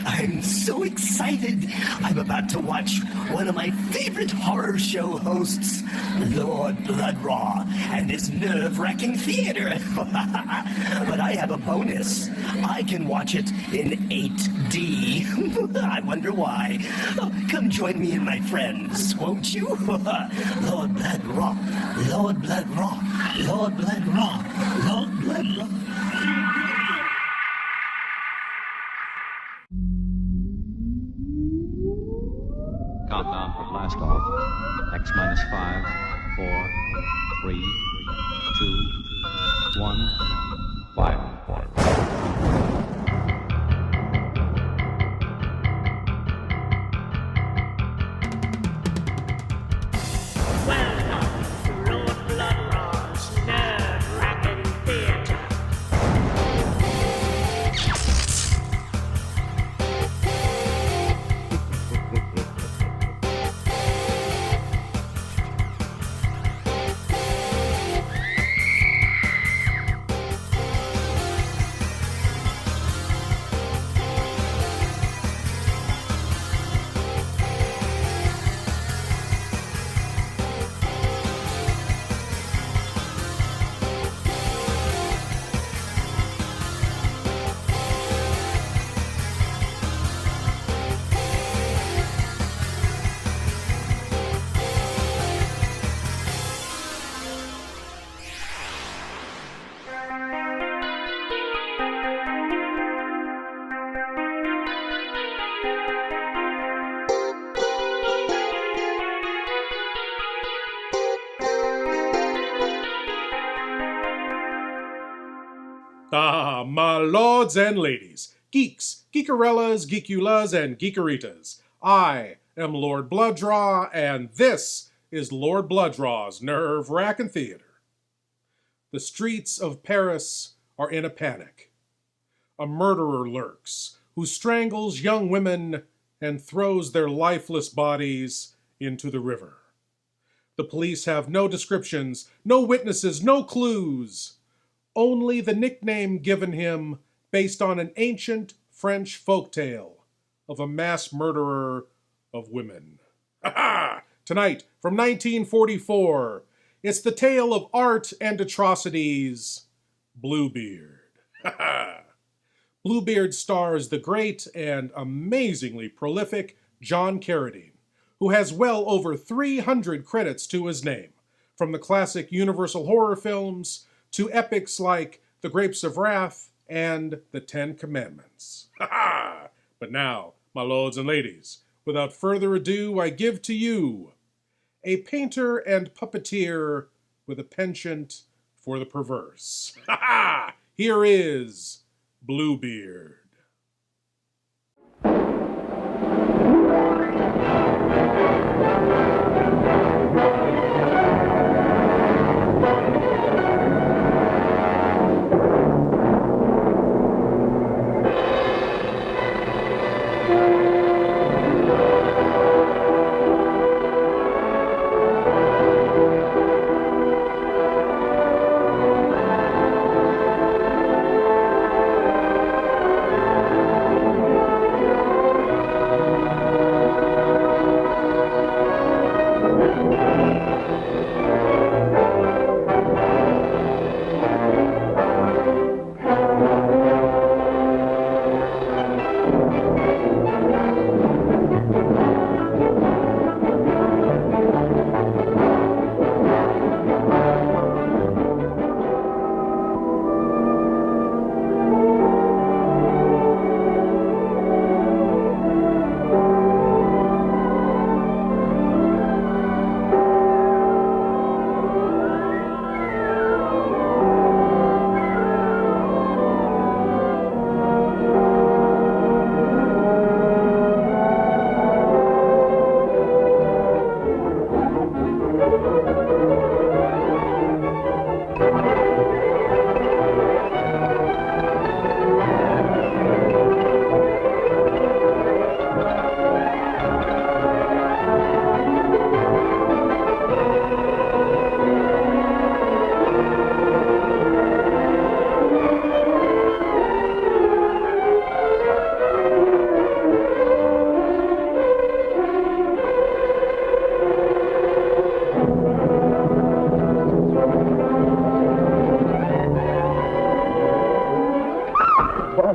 I'm so excited. I'm about to watch one of my favorite horror show hosts, Lord Blood-Rah, and his nerve-wracking theater. But I have a bonus. I can watch it in 8D. I wonder why. Oh, come join me and my friends, won't you? Lord Blood-Rah, Lord Blood-Rah, Lord Blood-Rah, Lord Blood-Rah. Countdown for blast off. X minus 5, 4, 3, 2, 1, fire. Welcome to Lord Blood-Rah's nerve-wracking theater. Ah, my lords and ladies, geeks, geekarellas, geekulas, and geekeritas. I am Lord Blood-Rah, and this is Lord Blood-Rah's nerve-wracking theater. The streets of Paris are in a panic. A murderer lurks, who strangles young women and throws their lifeless bodies into the river. The police have no descriptions, no witnesses, no clues. Only the nickname given him based on an ancient French folktale of a mass murderer of women. Tonight, from 1944, it's the tale of art and atrocities, Bluebeard. Bluebeard stars the great and amazingly prolific John Carradine, who has well over 300 credits to his name, from the classic Universal horror films to epics like The Grapes of Wrath and The Ten Commandments. But now, my lords and ladies, without further ado, I give to you a painter and puppeteer with a penchant for the perverse. Here is Bluebeard.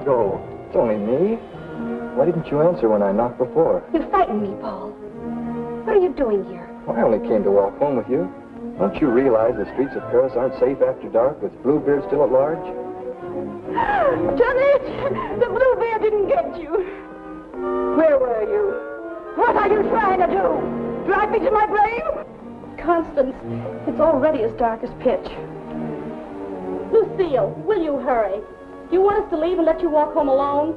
go. It's only me. Why didn't you answer when I knocked before? You frightened me, Paul. What are you doing here? Well, I only came to walk home with you. Don't you realize the streets of Paris aren't safe after dark with Bluebeard still at large? Johnny, the Bluebeard didn't get you. Where were you? What are you trying to do? Drag me to my grave? Constance, it's already as dark as pitch. Lucille, will you hurry? Do you want us to leave and let you walk home alone?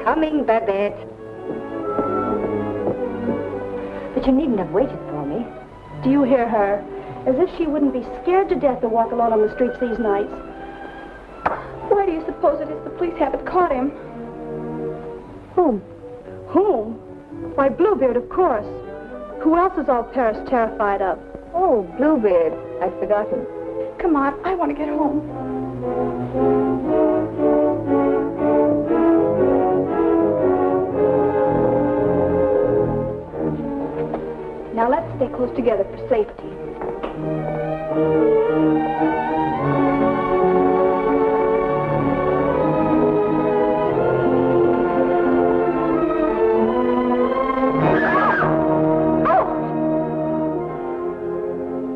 Coming, Babette. But you needn't have waited for me. Do you hear her? As if she wouldn't be scared to death to walk alone on the streets these nights. Why do you suppose it is the police haven't caught him? Whom? Whom? Why, Bluebeard, of course. Who else is all Paris terrified of? Oh, Bluebeard. I'd forgotten. Come on, I want to get home. Now let's stay close together for safety.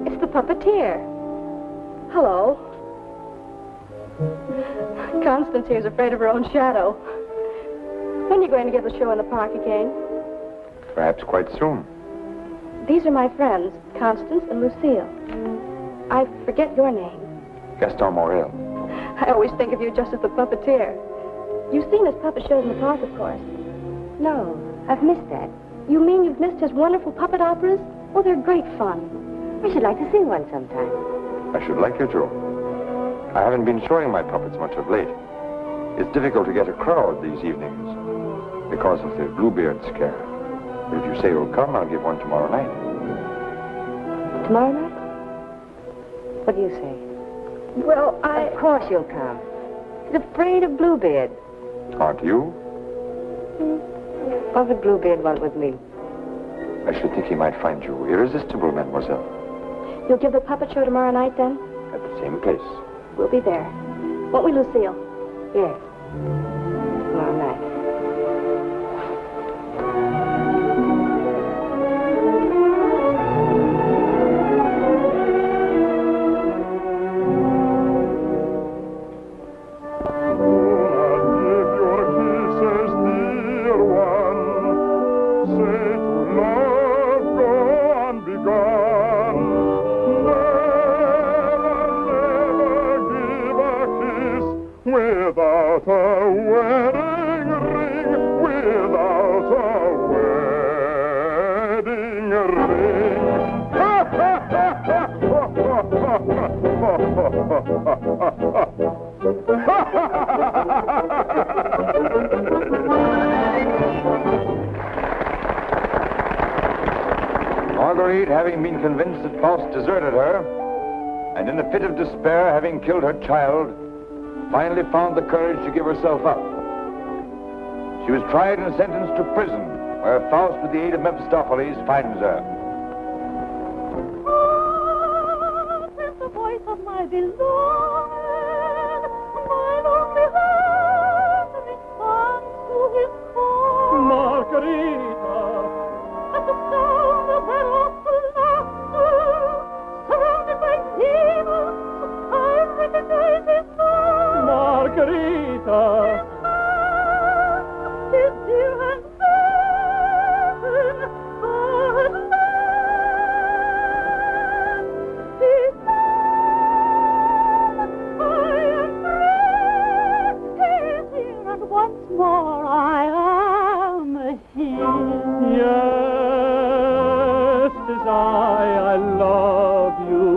It's the puppeteer. Hello. Constance here's afraid of her own shadow. When are you going to give the show in the park again? Perhaps quite soon. These are my friends, Constance and Lucille. I forget your name. Gaston Morel. I always think of you just as the puppeteer. You've seen his puppet shows in the park, of course. No, I've missed that. You mean you've missed his wonderful puppet operas? Oh, they're great fun. I should like to see one sometime. I should like you to. I haven't been showing my puppets much of late. It's difficult to get a crowd these evenings because of the Bluebeard scare. But if you say you'll come, I'll give one tomorrow night. Tomorrow night? What do you say? Well, Of course you'll come. He's afraid of Bluebeard. Aren't you? What would Bluebeard want with me? I should think he might find you irresistible, mademoiselle. You'll give the puppet show tomorrow night, then? At the same place. We'll be there. Won't we, Lucille? Yes. Tomorrow night. Without a wedding ring, without a wedding ring. Marguerite, having been convinced that Faust deserted her, and in a fit of despair having killed her child, finally found the courage to give herself up. She was tried and sentenced to prison, where Faust, with the aid of Mephistopheles, finds her. Oh, it's the voice of my beloved, my lonely heart responds to his call. Margarita, At the sound of that awful laughter, surrounded by demons, I recognize his voice. Margarita. His dear and certain, God man. He said, I am free. He is here, and once more I am his. Yes, 'tis I love you.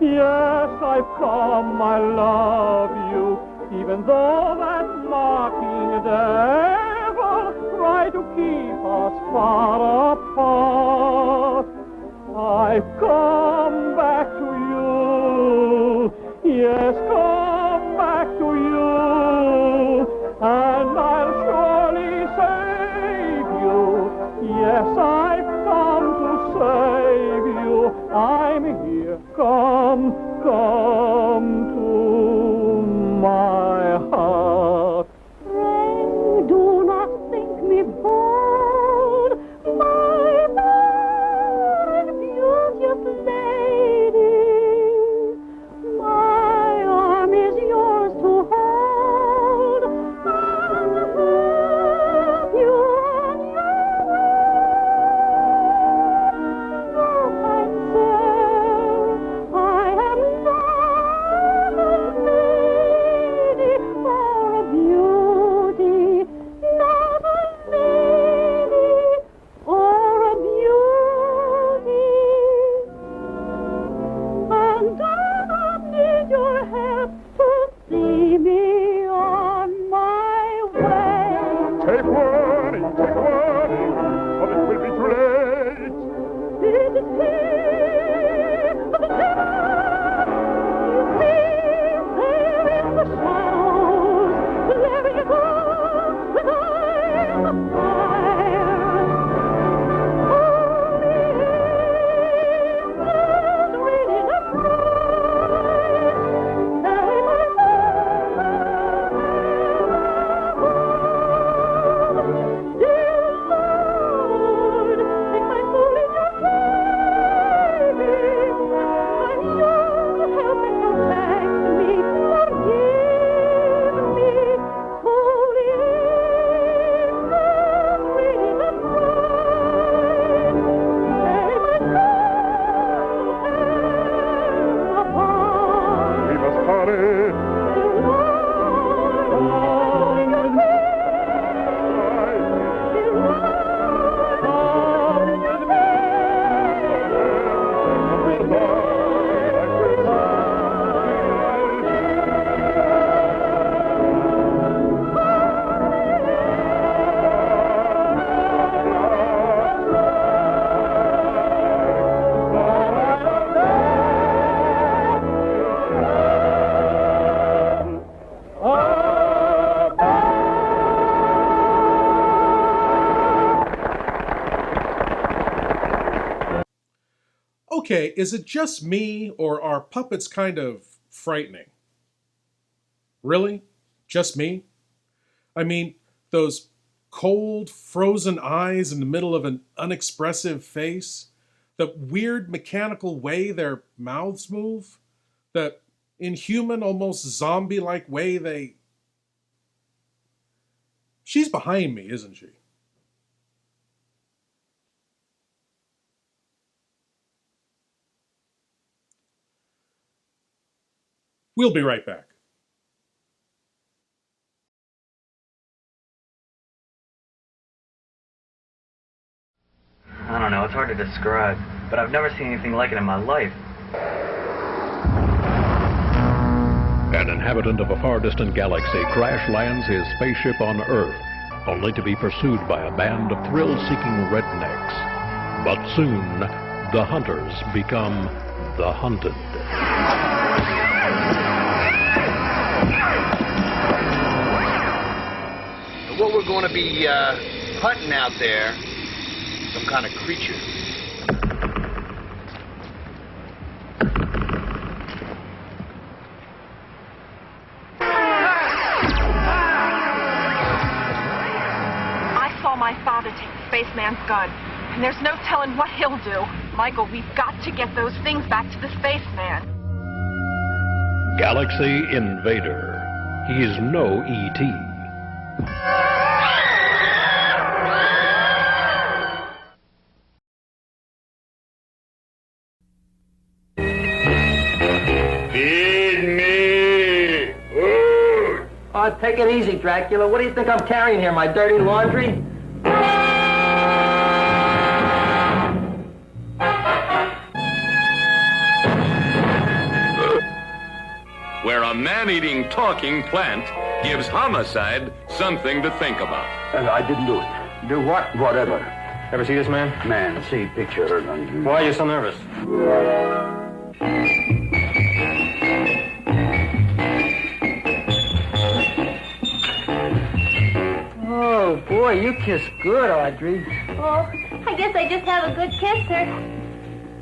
Yes, I've come, I love you. Even though that mocking devil tried to keep us far apart, I've come back to you. Yes, come back to you. And I'll surely save you. Yes, I've come to save you. I'm here. Come to my heart. Okay, is it just me, or are puppets kind of frightening? Really? Just me? I mean, those cold, frozen eyes in the middle of an unexpressive face, the weird mechanical way their mouths move, the inhuman, almost zombie-like way they... She's behind me, isn't she? We'll be right back. I don't know, it's hard to describe, but I've never seen anything like it in my life. An inhabitant of a far distant galaxy crash lands his spaceship on Earth, only to be pursued by a band of thrill-seeking rednecks. But soon, the hunters become the hunted. What we're going to be hunting out there, some kind of creature. I saw my father take the spaceman's gun, and there's no telling what he'll do. Michael, we've got to get those things back to the spaceman. Galaxy Invader. He's no E.T. Feed me food. Oh, take it easy, Dracula. What do you think I'm carrying here, my dirty laundry? Where a man-eating, talking plant gives homicide something to think about. I didn't do it. Do what? Whatever. Ever see this man? Man, see picture. Why are you so nervous? Oh, boy, you kiss good, Audrey. Oh, I guess I just have a good kisser.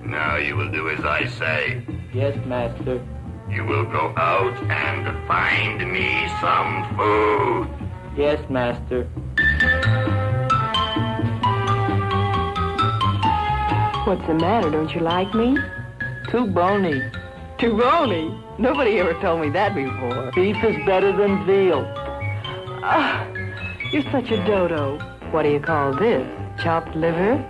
Now you will do as I say. Yes, master. You will go out and find me some food. Yes, master. What's the matter? Don't you like me? Too bony. Too bony? Nobody ever told me that before. Beef is better than veal. Ah, you're such a dodo. What do you call this? Chopped liver?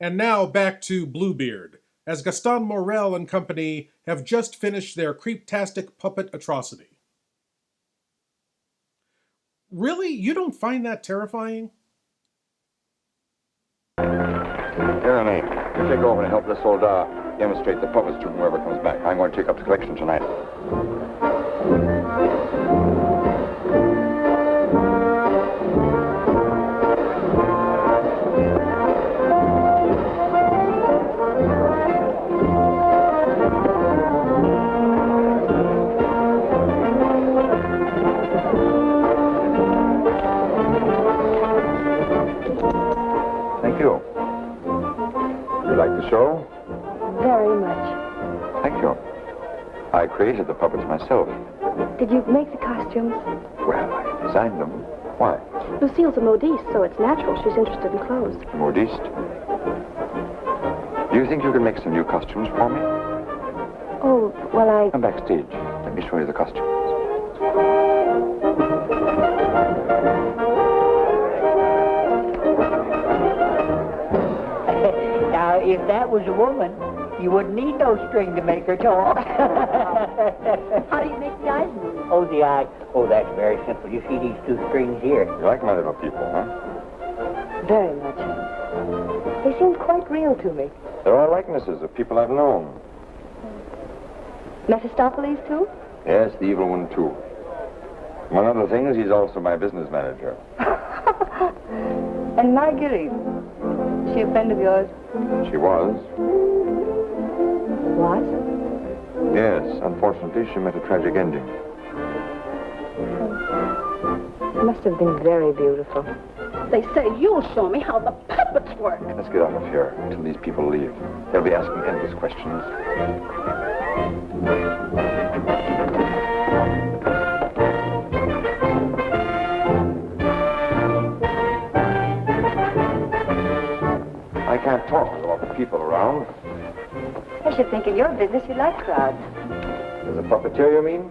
And now back to Bluebeard, as Gaston Morel and company have just finished their creeptastic puppet atrocity. Really? You don't find that terrifying? Jeremy, you take over and help this old demonstrate the puppets to whoever comes back. I'm going to take up the collection tonight. Show? Very much. Thank you. I created the puppets myself. Did you make the costumes? Well, I designed them. Why? Lucille's a modiste, so it's natural she's interested in clothes. Modiste? Do you think you can make some new costumes for me? Oh, well, I... Come backstage. Let me show you the costumes. If that was a woman, you wouldn't need no string to make her talk. How do you make the eyes move? Oh, the eye. Oh, that's very simple. You see these two strings here. You like my little people, huh? Very much. They seem quite real to me. They're all likenesses of people I've known. Mephistopheles, too? Yes, the evil one, too. Among other things, he's also my business manager. And Marguerite, is she a friend of yours? She was. Was? Yes, unfortunately, she met a tragic ending. It must have been very beautiful. They say you'll show me how the puppets work. Let's get out of here until these people leave. They'll be asking endless questions. I can't talk with all the people around. I should think in your business you like crowds. As a puppeteer, you mean?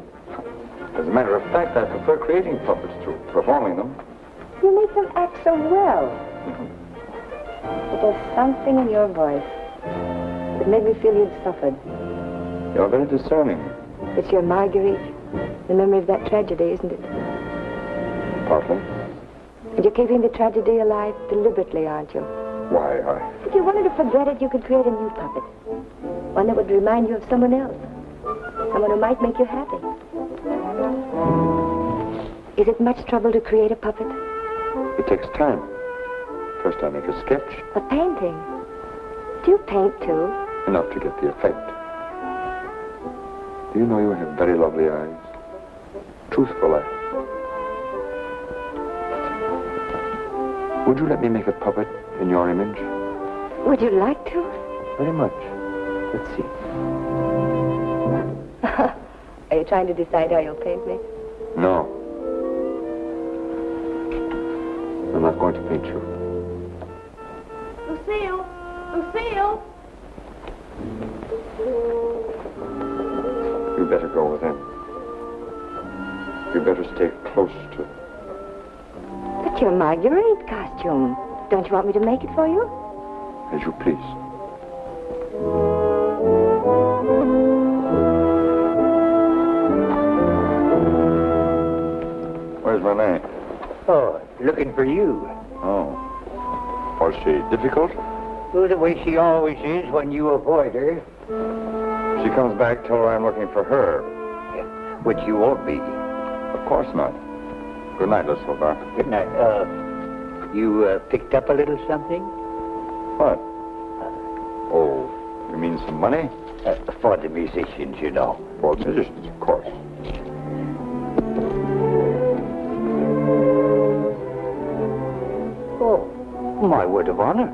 As a matter of fact, I prefer creating puppets to performing them. You make them act so well. But there's something in your voice that made me feel you'd suffered. You're very discerning. It's your Marguerite, the memory of that tragedy, isn't it? Partly. And you're keeping the tragedy alive deliberately, aren't you? Why, If you wanted to forget it, you could create a new puppet. One that would remind you of someone else. Someone who might make you happy. Is it much trouble to create a puppet? It takes time. First I make a sketch. A painting? Do you paint too? Enough to get the effect. Do you know you have very lovely eyes? Truthful eyes. Would you let me make a puppet in your image? Would you like to? Very much. Let's see. Are you trying to decide how you'll paint me? No. I'm not going to paint you. Lucille! Lucille! You better go with him. You better stay close to... But your Marguerite costume. Don't you want me to make it for you? As you please. Where's Renee? Oh, looking for you. Oh. Was she difficult? Well, the way she always is when you avoid her. She comes back, tell her I'm looking for her. Which you won't be. Of course not. Good night, Miss Hobart. Good night. You picked up a little something? What? Oh, you mean some money? For the musicians, you know. For the musicians, of course. Oh, my word of honor.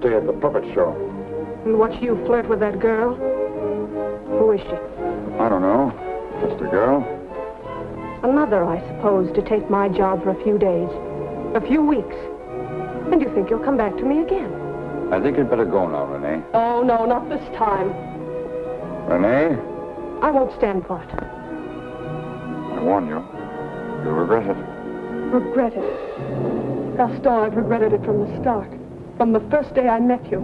Stay at the puppet show. And watch you flirt with that girl? Who is she? I don't know. Just a girl. Another, I suppose, to take my job for a few days. A few weeks. And you think you'll come back to me again? I think you'd better go now, Renee. Oh, no, not this time. Renee? I won't stand for it. I warn you. You'll regret it. Regret it? Gaston, I've regretted it from the start. From the first day I met you.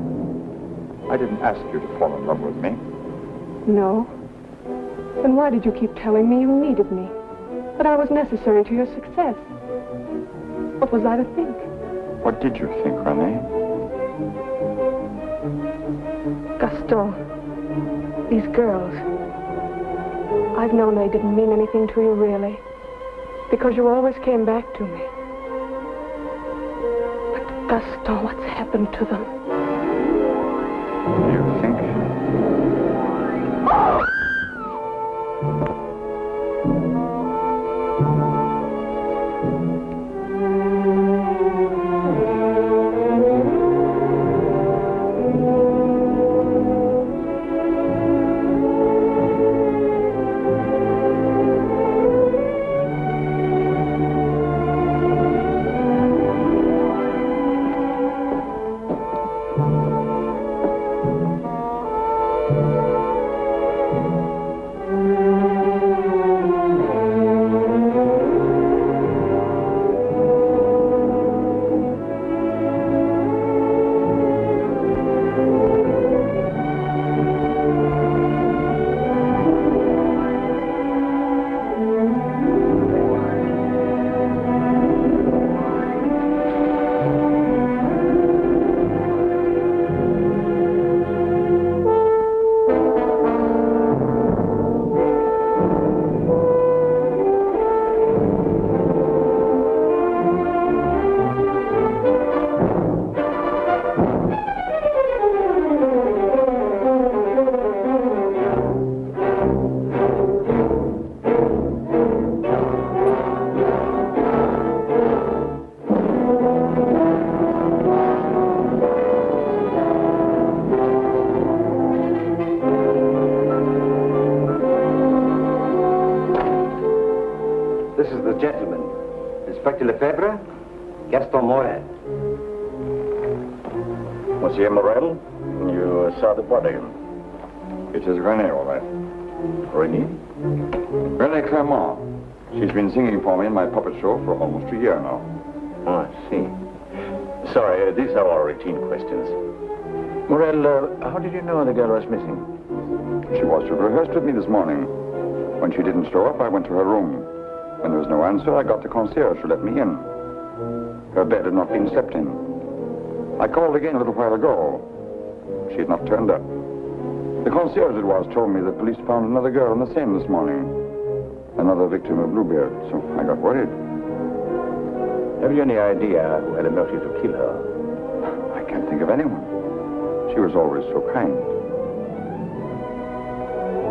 I didn't ask you to fall in love with me. No. Then why did you keep telling me you needed me? That I was necessary to your success? What was I to think? What did you think, Renee? Gaston, these girls. I've known they didn't mean anything to you, really. Because you always came back to me. Gaston, what's happened to them? You think? Inspector Lefebvre? Gaston Morel. Monsieur Morel, you saw the body. It is Renee, all right. Renee? Renee Clermont. She's been singing for me in my puppet show for almost a year now. Oh, I see. Sorry, these are all routine questions. Morel, how did you know the girl was missing? She was to have rehearsed with me this morning. When she didn't show up, I went to her room. When there was no answer, I got the concierge to let me in. Her bed had not been slept in. I called again a little while ago. She had not turned up. The concierge it was told me the police found another girl in the Seine this morning. Another victim of Bluebeard, so I got worried. Have you any idea who had a motive to kill her? I can't think of anyone. She was always so kind.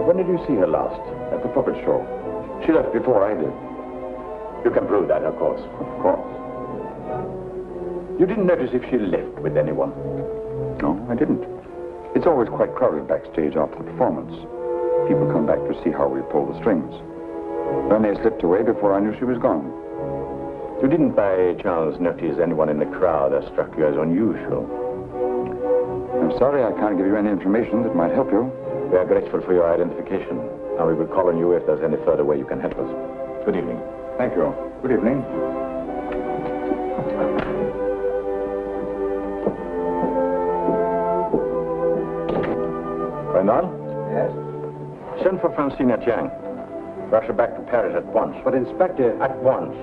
When did you see her last? At the puppet show. She left before I did. You can prove that, of course. Of course. You didn't notice if she left with anyone? No, I didn't. It's always quite crowded backstage after the performance. People come back to see how we pull the strings. Renee slipped away before I knew she was gone. You didn't by chance notice anyone in the crowd that struck you as unusual? I'm sorry I can't give you any information that might help you. We are grateful for your identification, and we will call on you if there's any further way you can help us. Good evening. Thank you. Good evening. Renan? Yes? Send for Francine Chiang. Rush her back to Paris at once. But, Inspector... At once.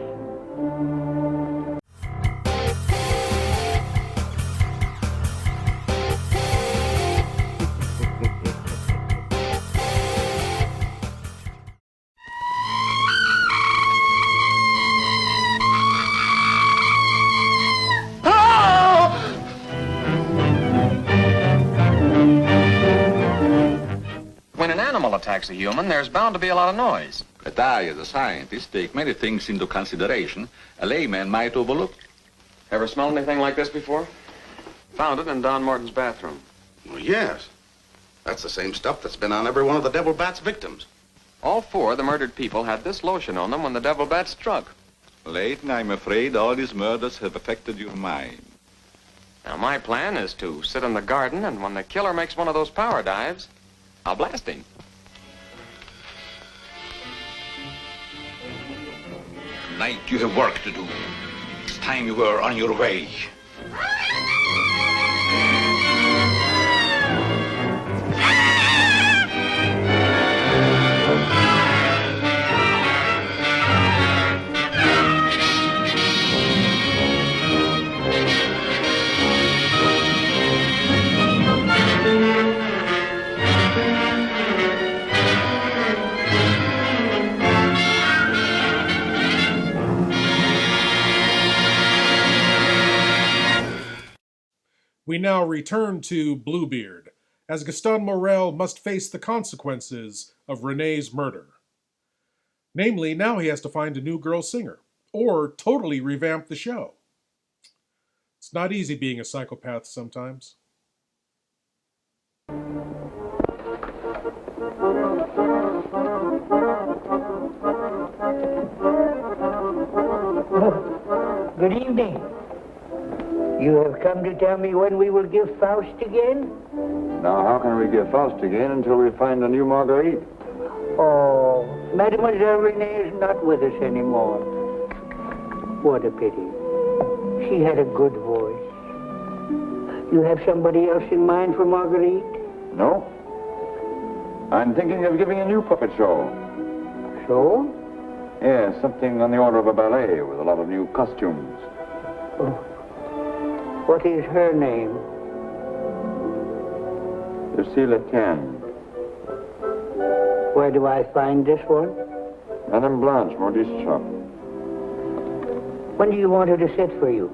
When an animal attacks a human, there's bound to be a lot of noise. But I, as a scientist, take many things into consideration a layman might overlook. Ever smelled anything like this before? Found it in Don Morton's bathroom. Well, yes. That's the same stuff that's been on every one of the Devil Bat's victims. All four of the murdered people had this lotion on them when the Devil Bat struck. Layton, I'm afraid all these murders have affected your mind. Now, my plan is to sit in the garden, and when the killer makes one of those power dives, I'll blast him. Tonight you have work to do. It's time you were on your way. We now return to Bluebeard, as Gaston Morel must face the consequences of Renee's murder. Namely, now he has to find a new girl singer, or totally revamp the show. It's not easy being a psychopath sometimes. Good evening. You have come to tell me when we will give Faust again? Now, how can we give Faust again until we find a new Marguerite? Oh, Mademoiselle Renee is not with us anymore. What a pity. She had a good voice. You have somebody else in mind for Marguerite? No. I'm thinking of giving a new puppet show. So? Yes, something on the order of a ballet with a lot of new costumes. Oh. What is her name? Lucille Etienne. Where do I find this one? Madame Blanche, Maurice's shop. When do you want her to sit for you?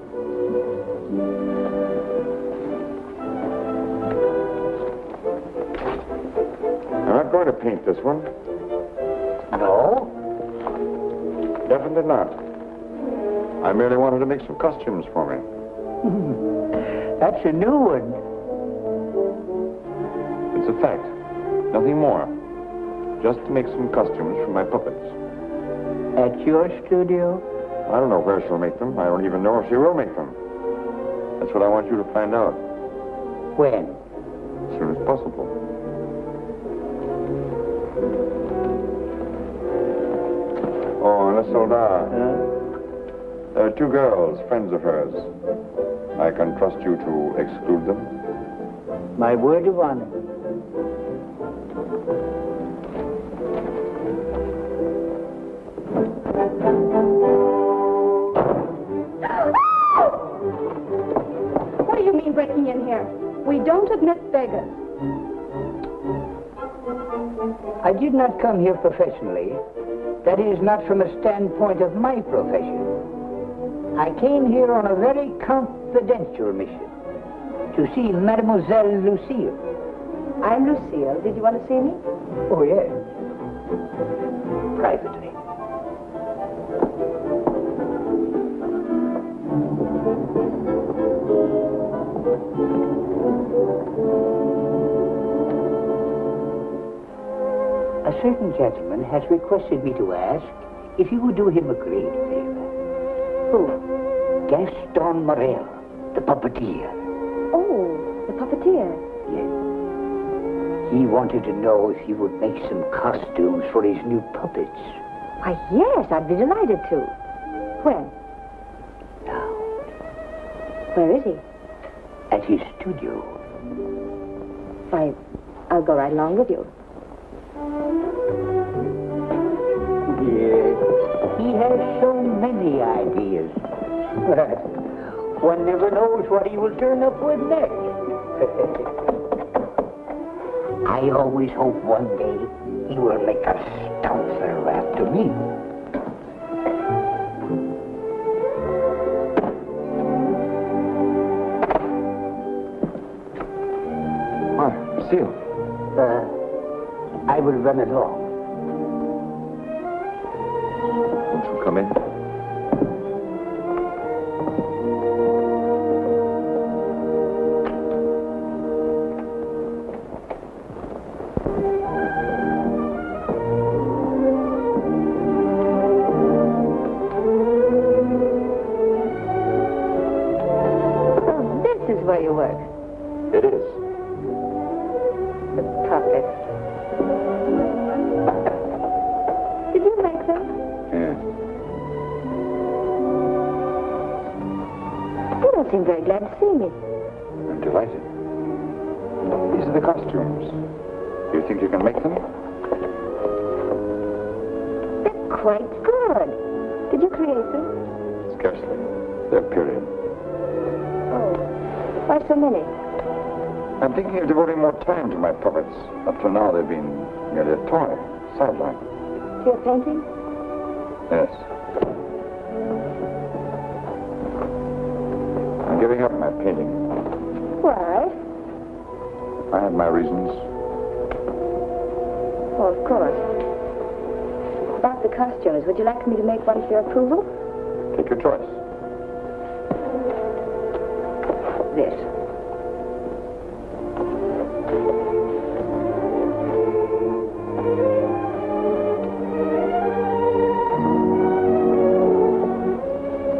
I'm not going to paint this one. No? Definitely not. I merely wanted to make some costumes for me. That's a new one. It's a fact. Nothing more. Just to make some costumes for my puppets. At your studio? I don't know where she'll make them. I don't even know if she will make them. That's what I want you to find out. When? As soon as possible. Oh, and Isolda. There are two girls, friends of hers. I can trust you to exclude them? My word of honor. What do you mean breaking in here? We don't admit beggars. I did not come here professionally. That is, not from a standpoint of my profession. I came here on a very confidential mission to see Mademoiselle Lucille. I'm Lucille. Did you want to see me? Oh, yes. Privately. A certain gentleman has requested me to ask if you would do him a great favor. Who? Gaston Morel, the puppeteer. Oh, the puppeteer. Yes. He wanted to know if you would make some costumes for his new puppets. Why, yes, I'd be delighted to. When? Now. Where is he? At his studio. Why, I'll go right along with you. Yes. He has so many ideas. But one never knows what he will turn up with next. I always hope one day he will make a stouther after me. Why, Lucille? I will run along. Won't you come in? Oh, this is where you work. It is. The puppets. Did you make them? Yes. You don't seem very glad to see me. I'm delighted. These are the costumes. Do you think you can make them? They're quite good. Did you create them? Scarcely. They're period. Oh, why so many? I'm thinking of devoting more time to my puppets. Up till now, they've been merely a toy, sideline. To your painting? Yes. I'm giving up my painting. Why? I have my reasons. Oh, of course. About the costumes, would you like me to make one for your approval? Take your choice. This.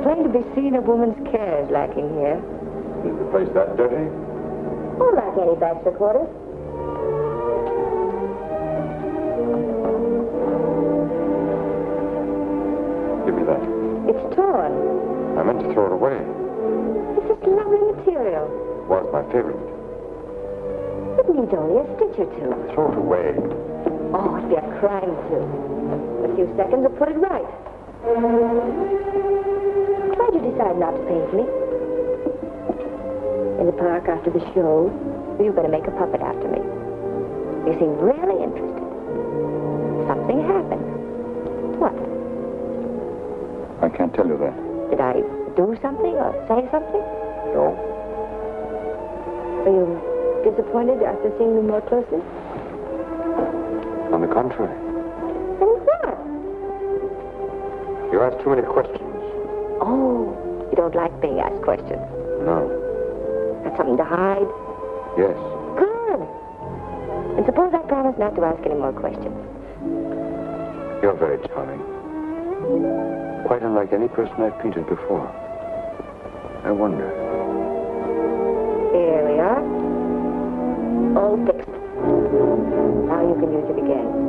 Plain to be seen a woman's care is lacking here. Is the place that dirty? Oh, like any bachelor quarters. Give me that. It's torn. I meant to throw it away. It's just lovely material. It was my favorite. It needs only a stitch or two. Throw it away. Oh, it'd be a crime to. A few seconds will put it right. Why'd you decide not to paint me? In the park after the show, you were going to make a puppet after me. You seemed really interested. Something happened. What? I can't tell you that. Did I do something or say something? No. Were you disappointed after seeing me more closely? On the contrary. And what? You ask too many questions. Oh, you don't like being asked questions. No. Got something to hide? Yes. Good. And suppose I promise not to ask any more questions. You're very charming. Quite unlike any person I've painted before. I wonder. Here we are. All fixed. Now you can use it again.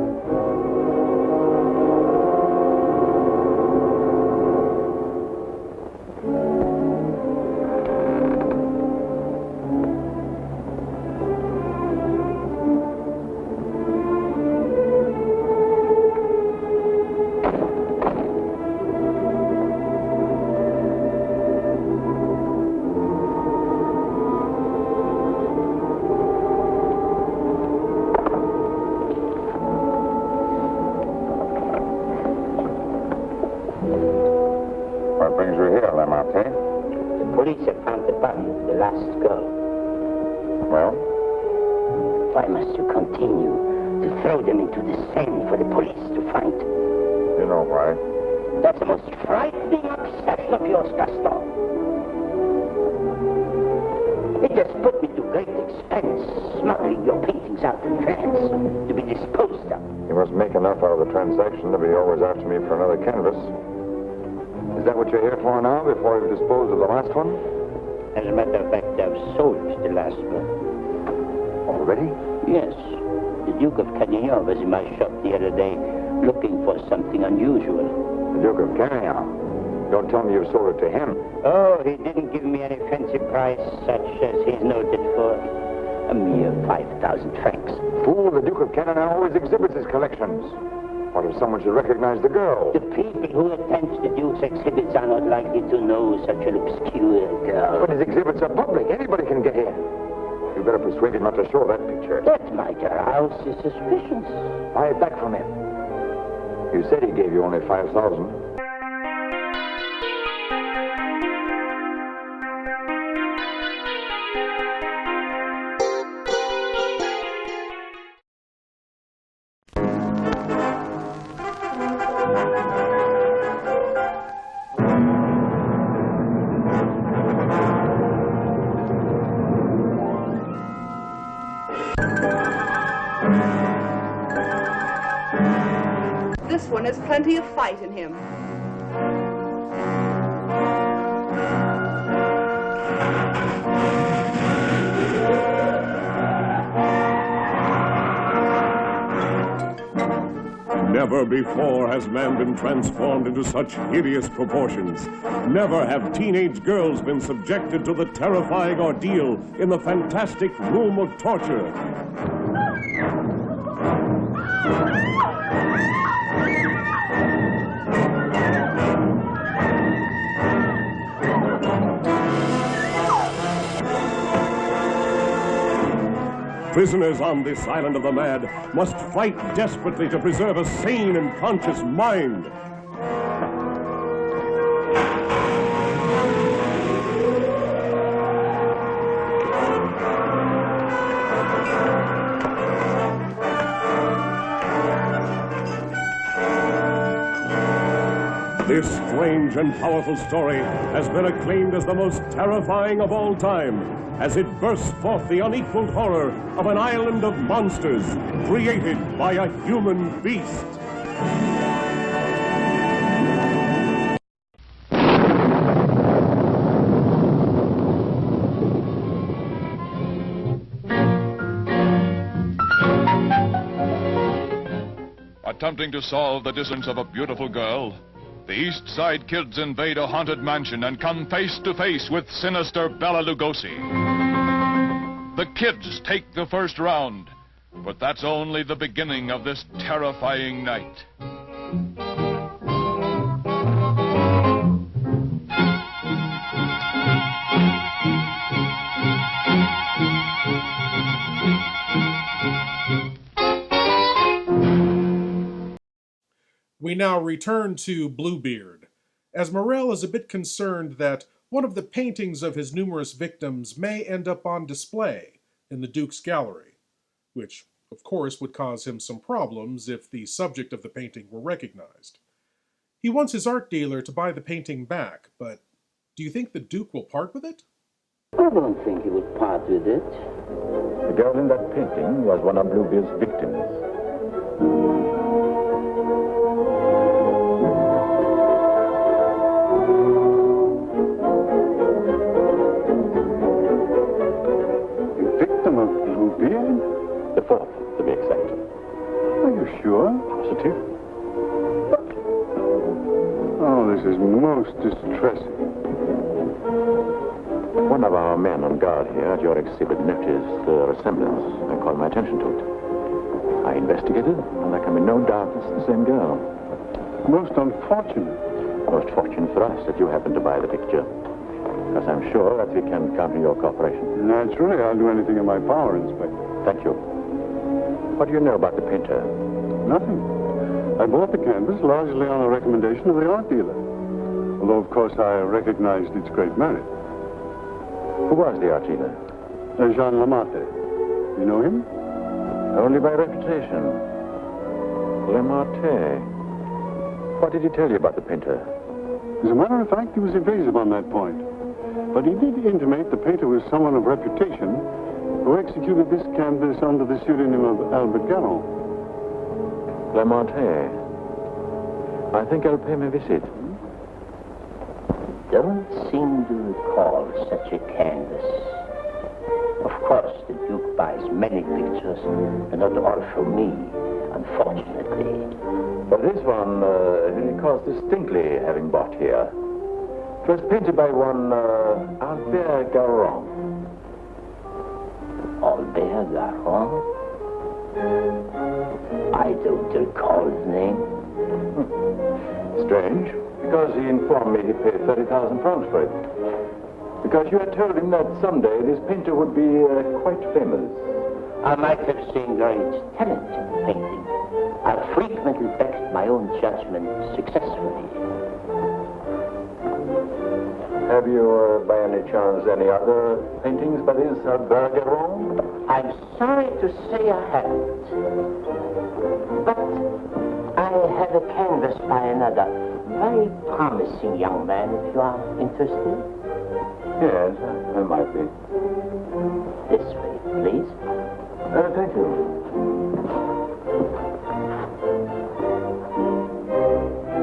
Transaction to be always after me for another canvas. Is that what you're here for now, before you've disposed of the last one? As a matter of fact, I've sold the last one. Already? Yes. The Duke of Carradine was in my shop the other day, looking for something unusual. The Duke of Carradine? Don't tell me you've sold it to him. Oh, he didn't give me any fancy price, such as he's noted for. A mere 5,000 francs. Fool, the Duke of Carradine always exhibits his collections. What if someone should recognize the girl? The people who attend the Duke's exhibits are not likely to know such an obscure girl. But his exhibits are public. Anybody can get in. You better persuade him not to show that picture. That might arouse his suspicions. Buy it back from him. You said he gave you only 5,000. This one has plenty of fight in him. Never before has man been transformed into such hideous proportions. Never have teenage girls been subjected to the terrifying ordeal in the fantastic room of torture. Prisoners on this island of the mad must fight desperately to preserve a sane and conscious mind. This strange and powerful story has been acclaimed as the most terrifying of all time, as it bursts forth the unequaled horror of an island of monsters created by a human beast. Attempting to solve the disappearance of a beautiful girl, the East Side Kids invade a haunted mansion and come face to face with sinister Bela Lugosi. The kids take the first round, but that's only the beginning of this terrifying night. We now return to Bluebeard, as Morel is a bit concerned that one of the paintings of his numerous victims may end up on display in the Duke's gallery, which, of course, would cause him some problems if the subject of the painting were recognized. He wants his art dealer to buy the painting back, but do you think the Duke will part with it? I don't think he would part with it. The girl in that painting was one of Bluebeard's victims. positive. Oh, this is most distressing. One of our men on guard here at your exhibit noticed the resemblance and called my attention to it. I investigated, and there can be no doubt it's the same girl. Most unfortunate. Most fortunate for us that you happened to buy the picture. Because I'm sure that we can count on your cooperation. Naturally, I'll do anything in my power, Inspector. Thank you. What do you know about the painter? Nothing. I bought the canvas largely on a recommendation of the art dealer. Although, of course, I recognized its great merit. Who was the art dealer? Jean Lamarté. You know him? Only by reputation. Lamarté. What did he tell you about the painter? As a matter of fact, he was evasive on that point. But he did intimate the painter was someone of reputation who executed this canvas under the pseudonym of Albert Garon. Lamarté. I think I'll pay him a visit. Don't seem to recall such a canvas. Of course, the Duke buys many pictures, and not all from me, unfortunately. But this one, he recalls distinctly having bought here. It was painted by one Albert Garon. Albert Garon? I don't recall his name. Strange, because he informed me he paid 30,000 francs for it. Because you had told him that someday this painter would be quite famous. I might have seen great talent in painting. I've frequently backed my own judgment successfully. Have you, by any chance, any other paintings by this Albert Garon? I'm sorry to say I haven't. But I have a canvas by another very promising young man, if you are interested. Yes, I might be. This way, please. Thank you.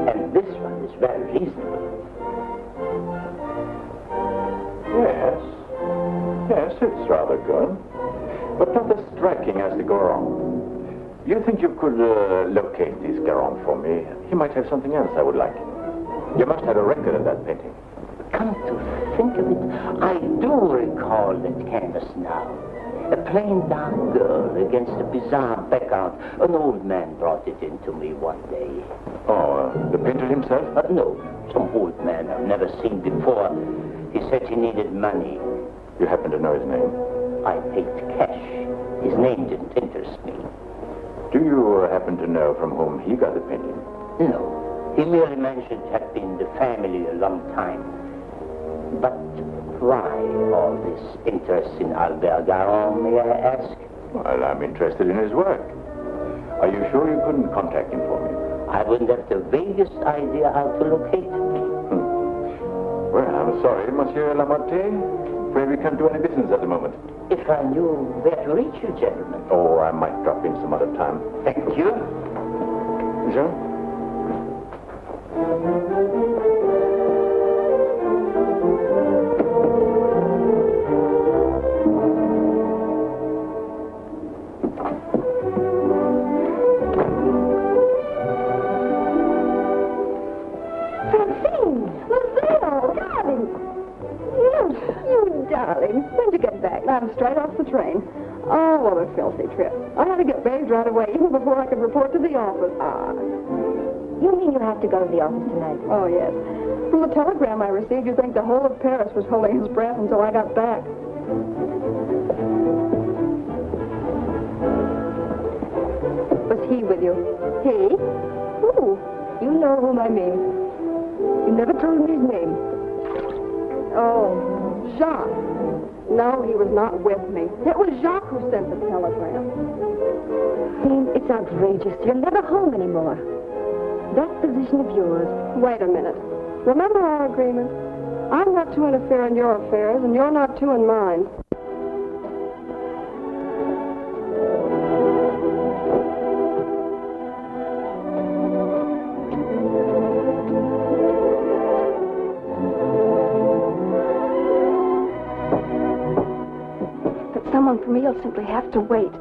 And this one is very reasonable. Yes, it's rather good. But not as striking as the Garon. You think you could locate this Garon for me? He might have something else I would like. You must have a record of that painting. Come to think of it, I do recall that canvas now. A plain dark girl against a bizarre background. An old man brought it in to me one day. Oh, the painter himself? No, some old man I've never seen before. He said he needed money. You happen to know his name? I paid cash. His name didn't interest me. Do you happen to know from whom he got the painting? No. He merely mentioned it had been the family a long time. But why all this interest in Albert Garon, may I ask? Well, I'm interested in his work. Are you sure you couldn't contact him for me? I wouldn't have the vaguest idea how to locate him. Well, I'm sorry, Monsieur Lamarté. Afraid we can't do any business at the moment. If I knew where to reach you, gentlemen. Oh, I might drop in some other time. Thank you. Jean? When did you get back? I'm straight off the train. Oh, what a filthy trip. I had to get bathed right away, even before I could report to the office. You mean you have to go to the office tonight? Oh, yes. From the telegram I received, you'd think the whole of Paris was holding its breath until I got back. Was he with you? He? Who? You know whom I mean. You never told me his name. Oh, Jacques. No, he was not with me. It was Jacques who sent the telegram. Dean, it's outrageous. You're never home anymore. That position of yours. Wait a minute. Remember our agreement? I'm not to interfere in your affairs, and you're not to in mine. Someone for me will simply have to wait.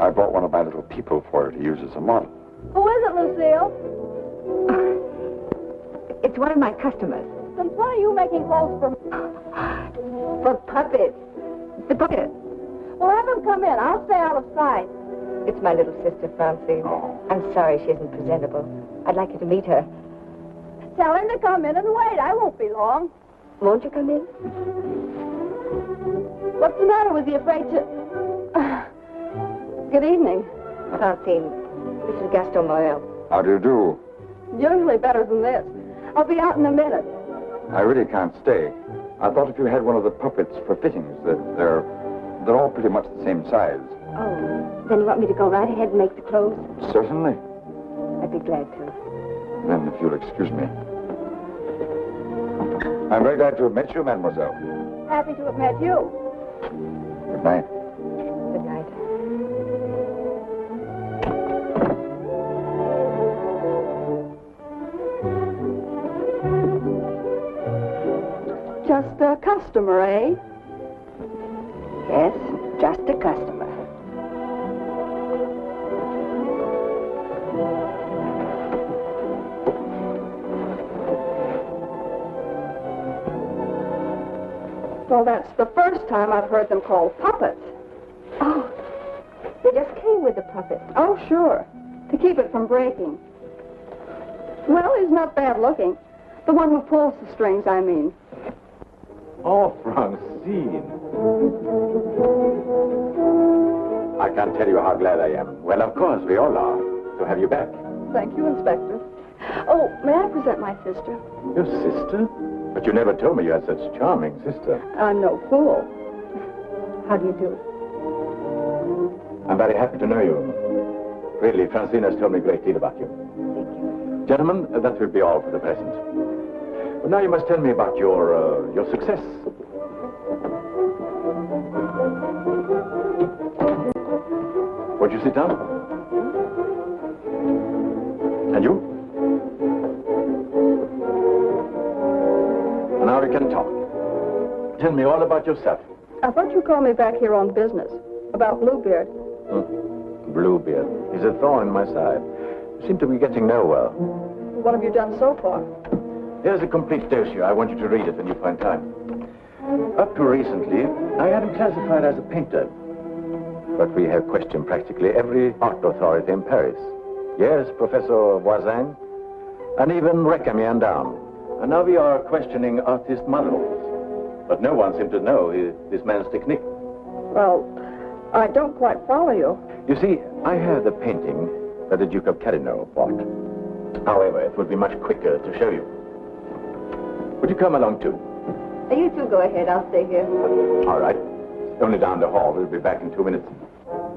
I brought one of my little people for her to use as a model. Who is it, Lucille? It's one of my customers. Since when are you making clothes for me? For puppets. The puppet. Well, have him come in. I'll stay out of sight. It's my little sister, Francine. Oh. I'm sorry she isn't presentable. I'd like you to meet her. Tell him to come in and wait. I won't be long. Won't you come in? What's the matter with you? Afraid to... Good evening. Francine, this is Gaston Morel. How do you do? Usually better than this. I'll be out in a minute. I really can't stay. I thought if you had one of the puppets for fittings, that they're all pretty much the same size. Oh, then you want me to go right ahead and make the clothes? Certainly. I'd be glad to. Then, if you'll excuse me. I'm very glad to have met you, mademoiselle. Happy to have met you. Good night. Good night. Just a customer, eh? Yes, just a customer. Well, that's the first time I've heard them called puppets. Oh, they just came with the puppet. Oh, sure. To keep it from breaking. Well, he's not bad looking. The one who pulls the strings, I mean. Oh, Francine. I can't tell you how glad I am. Well, of course, we all are, to have you back. Thank you, Inspector. Oh, may I present my sister? Your sister? But you never told me you had such a charming sister. I'm no fool. How do you do? I'm very happy to know you. Really, Francine has told me a great deal about you. Thank you. Gentlemen, that will be all for the present. But now you must tell me about your success. Won't you sit down? And you? Now we can talk. Tell me all about yourself. I thought you called me back here on business. About Bluebeard. Bluebeard. He's a thorn in my side. You seem to be getting nowhere. What have you done so far? Here's a complete dossier. I want you to read it when you find time. Up to recently, I had him classified as a painter. But we have questioned practically every art authority in Paris. Yes, Professor Voisin, and even Wrackin down. And now we are questioning artist models. But no one seems to know this man's technique. Well, I don't quite follow you. You see, I have the painting that the Duke of Carradine bought. However, it would be much quicker to show you. Would you come along too? You two go ahead. I'll stay here. All right. Only down the hall. We'll be back in 2 minutes.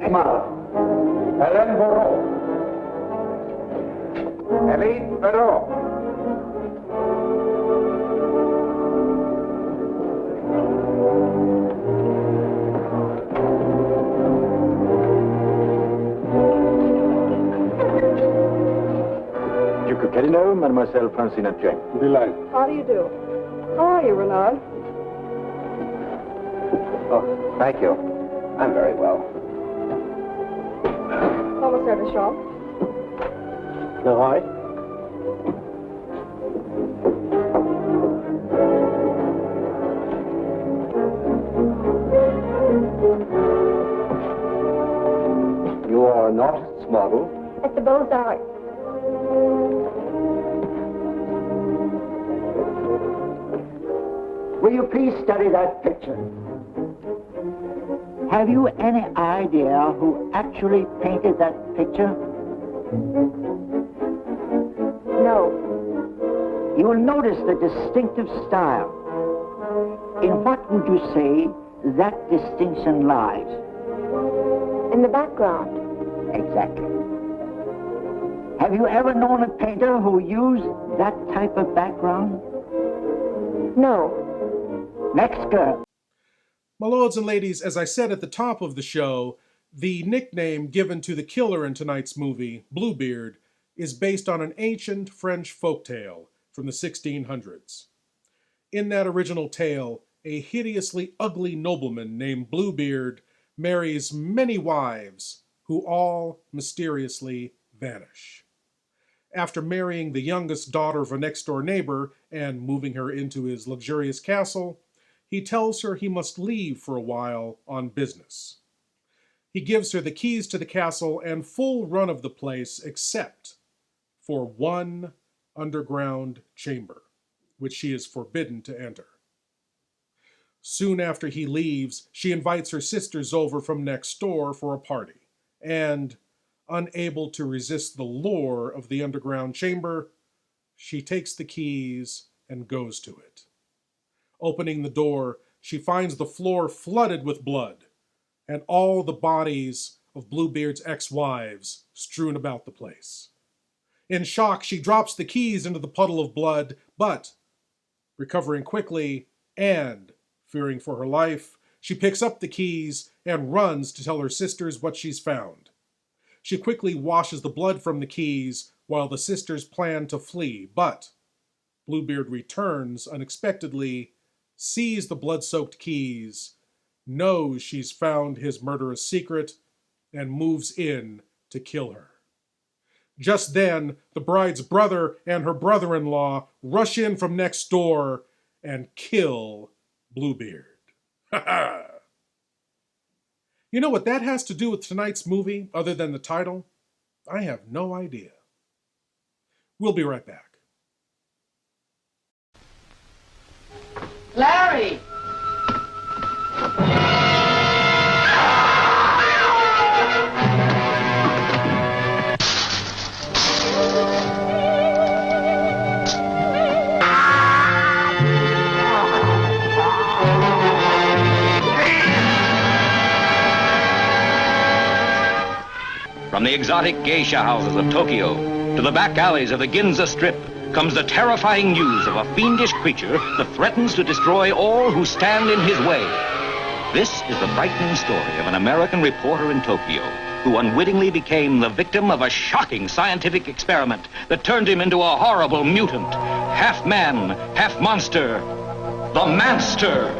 Come on. Hélène Moreau. Hélène Moreau. Duke of Carradine, Mademoiselle Francine Jane. Delight. How do you do? How are you, Renard? Oh, thank you. I'm very well. Commissaire Deschamps. Leroy? You are an artist's model? At the Beaux-Arts. Will you please study that picture? Have you any idea who actually painted that picture? No. You will notice the distinctive style. In what would you say that distinction lies? In the background. Exactly. Have you ever known a painter who used that type of background? No. Next girl. My lords and ladies, as I said at the top of the show, the nickname given to the killer in tonight's movie, Bluebeard, is based on an ancient French folktale from the 1600s. In that original tale, a hideously ugly nobleman named Bluebeard marries many wives who all mysteriously vanish. After marrying the youngest daughter of a next-door neighbor and moving her into his luxurious castle, he tells her he must leave for a while on business. He gives her the keys to the castle and full run of the place except for one underground chamber, which she is forbidden to enter. Soon after he leaves, she invites her sisters over from next door for a party, and, unable to resist the lure of the underground chamber, she takes the keys and goes to it. Opening the door, she finds the floor flooded with blood, and all the bodies of Bluebeard's ex-wives strewn about the place. In shock, she drops the keys into the puddle of blood, but, recovering quickly and fearing for her life, she picks up the keys and runs to tell her sisters what she's found. She quickly washes the blood from the keys while the sisters plan to flee, but Bluebeard returns unexpectedly, sees the blood-soaked keys, knows she's found his murderous secret, and moves in to kill her. Just then, the bride's brother and her brother-in-law rush in from next door and kill Bluebeard. Ha ha! You know what that has to do with tonight's movie, other than the title? I have no idea. We'll be right back. Larry! From the exotic geisha houses of Tokyo to the back alleys of the Ginza Strip comes the terrifying news of a fiendish creature that threatens to destroy all who stand in his way. This is the frightening story of an American reporter in Tokyo who unwittingly became the victim of a shocking scientific experiment that turned him into a horrible mutant, half man, half monster, the Manster.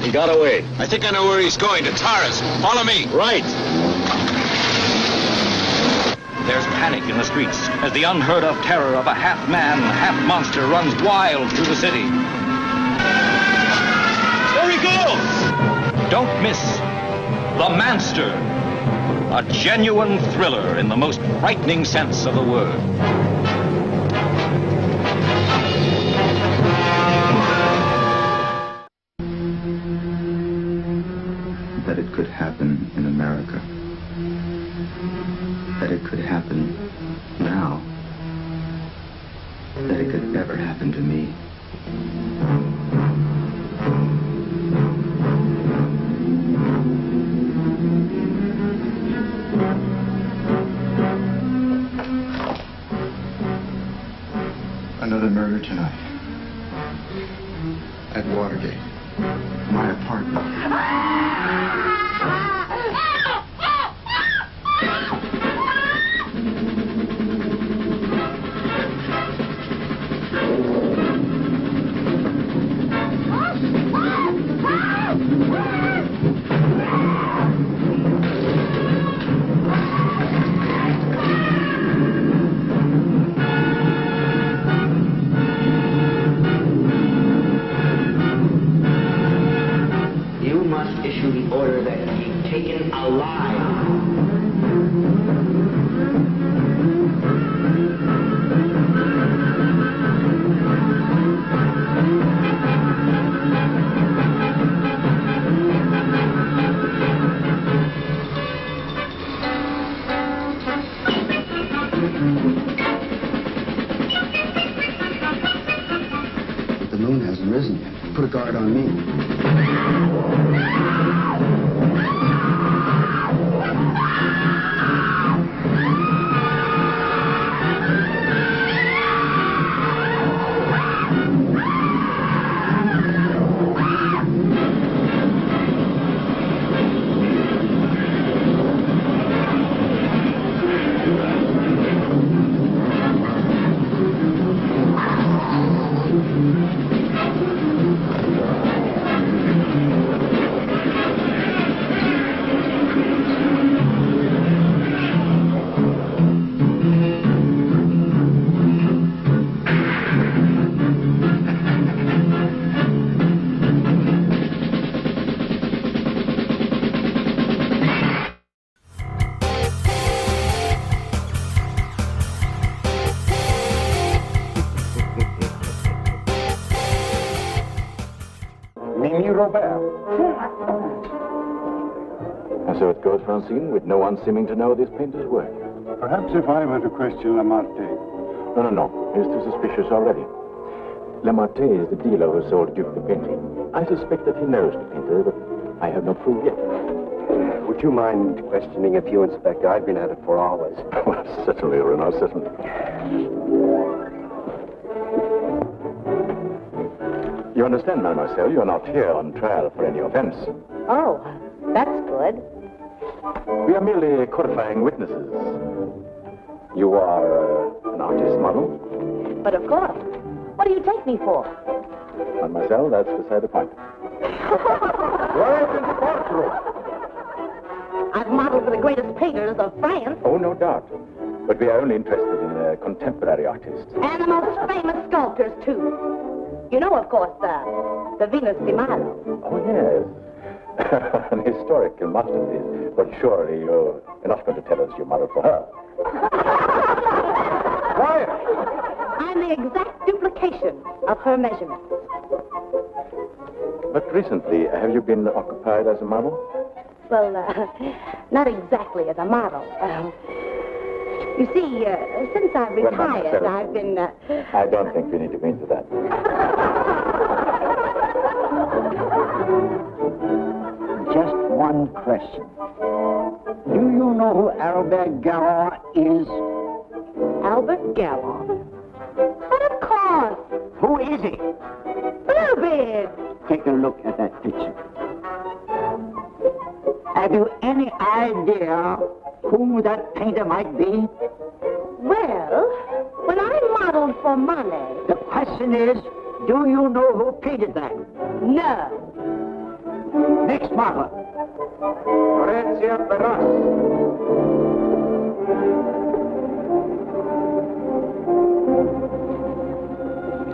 He got away. I think I know where he's going, to Taras. Follow me. Right. There's panic in the streets as the unheard-of terror of a half-man, half-monster runs wild through the city. There he goes! Don't miss The Manster, a genuine thriller in the most frightening sense of the word. That it could happen in America. That it could happen now. That it could ever happen to me. Another murder tonight. At Watergate. My apartment. The moon hasn't risen yet. Put a guard on me. Robert. And so it goes for unseen, with no one seeming to know this painter's work. Perhaps if I were to question Lamarté. No. He's too suspicious already. Lamarté is the dealer who sold Duke the painting. I suspect that he knows the painter, but I have no proof yet. Would you mind questioning a few, Inspector? I've been at it for hours. Well, certainly, Renaud, certainly. You understand, mademoiselle, you're not here on trial for any offense. Oh, that's good. We are merely qualifying witnesses. You are an artist model? But of course. What do you take me for? Mademoiselle, that's beside the point. Right in the courtroom. I've modeled for the greatest painters of France. Oh, no doubt. But we are only interested in contemporary artists. And the most famous sculptors, too. You know, of course, the Venus de Milo. Oh, yes. An historical masterpiece. But surely you're not going to tell us you modeled for her. Quiet! I'm the exact duplication of her measurements. But recently, have you been occupied as a model? Well, not exactly as a model. You see, since I've retired, I've been... I don't think we need to go into that. Just one question. Do you know who Albert Garron is? Albert Garron? But of course. Who is he? Bluebeard. Take a look at that picture. Have you any idea who that painter might be? Well, when I modeled for Monet... The question is, do you know who painted that? No. Next model. Florencia Perras.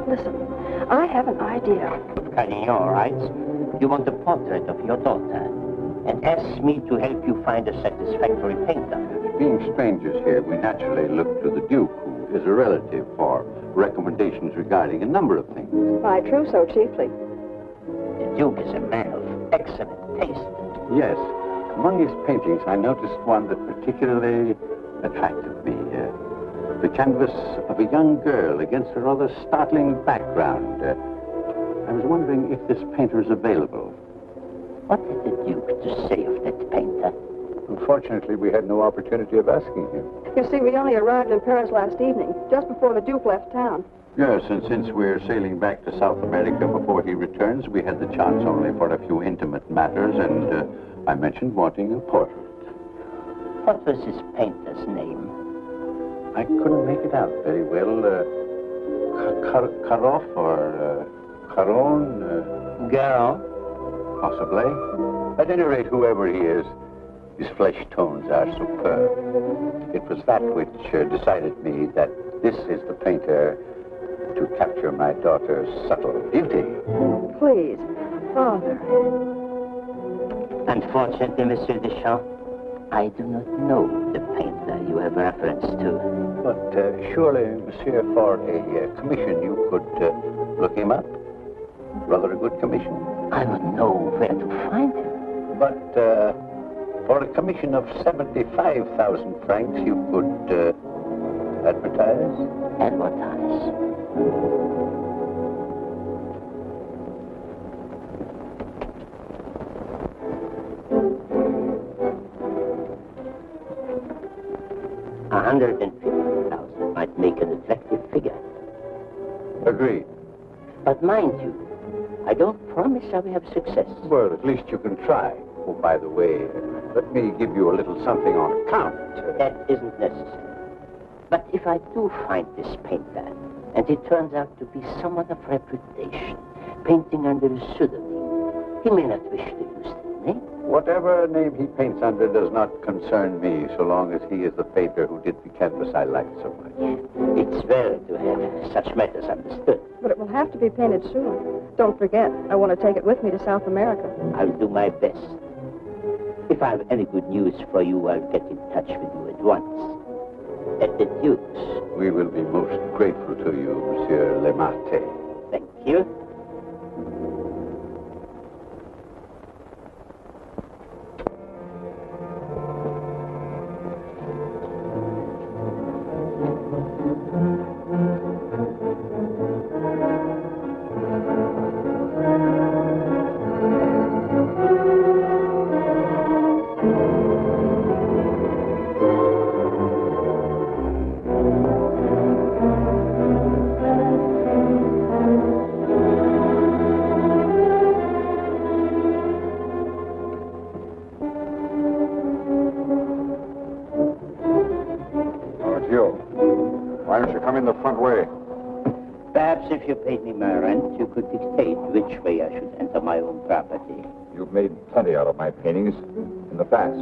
Listen, I have an idea. Carignan writes, you want a portrait of your daughter, and asks me to help you find a satisfactory painter. Being strangers here, we naturally look to the Duke, who is a relative, for recommendations regarding a number of things. My trousseau chiefly. The Duke is a man of excellent taste. Yes. Among his paintings, I noticed one that particularly attracted me. The canvas of a young girl against a rather startling background. I was wondering if this painter is available. What had the Duke to say of that painter? Unfortunately, we had no opportunity of asking him. You see, we only arrived in Paris last evening, just before the Duke left town. Yes, and since we're sailing back to South America before he returns, we had the chance only for a few intimate matters, and I mentioned wanting a portrait. What was his painter's name? I couldn't make it out very well. Karoff or Caron? Garron? Possibly. At any rate, whoever he is, his flesh tones are superb. It was that which decided me that this is the painter to capture my daughter's subtle beauty. Please, Father. Unfortunately, Monsieur Deschamps, I do not know the painter you have reference to. But surely, Monsieur, for a commission, you could look him up. Rather a good commission. I would know where to find him. But for a commission of 75,000 francs, you could advertise? Advertise? $150,000 might make an attractive figure. Agreed. But mind you, I don't promise I will have success. Well, at least you can try. Oh, by the way, let me give you a little something on account. That isn't necessary. But if I do find this painter, and it turns out to be someone of reputation, painting under a pseudonym, he may not wish to use the name. Whatever name he paints under does not concern me, so long as he is the painter who did the canvas I like so much. It's well to have such matters understood. But it will have to be painted soon. Don't forget, I want to take it with me to South America. I'll do my best. If I have any good news for you, I'll get in touch with you at once. At the Duke's. We will be most grateful to you, Monsieur Lemarté. Thank you. come in the front way. Perhaps if you paid me my rent, you could dictate which way I should enter my own property. You've made plenty out of my paintings in the past.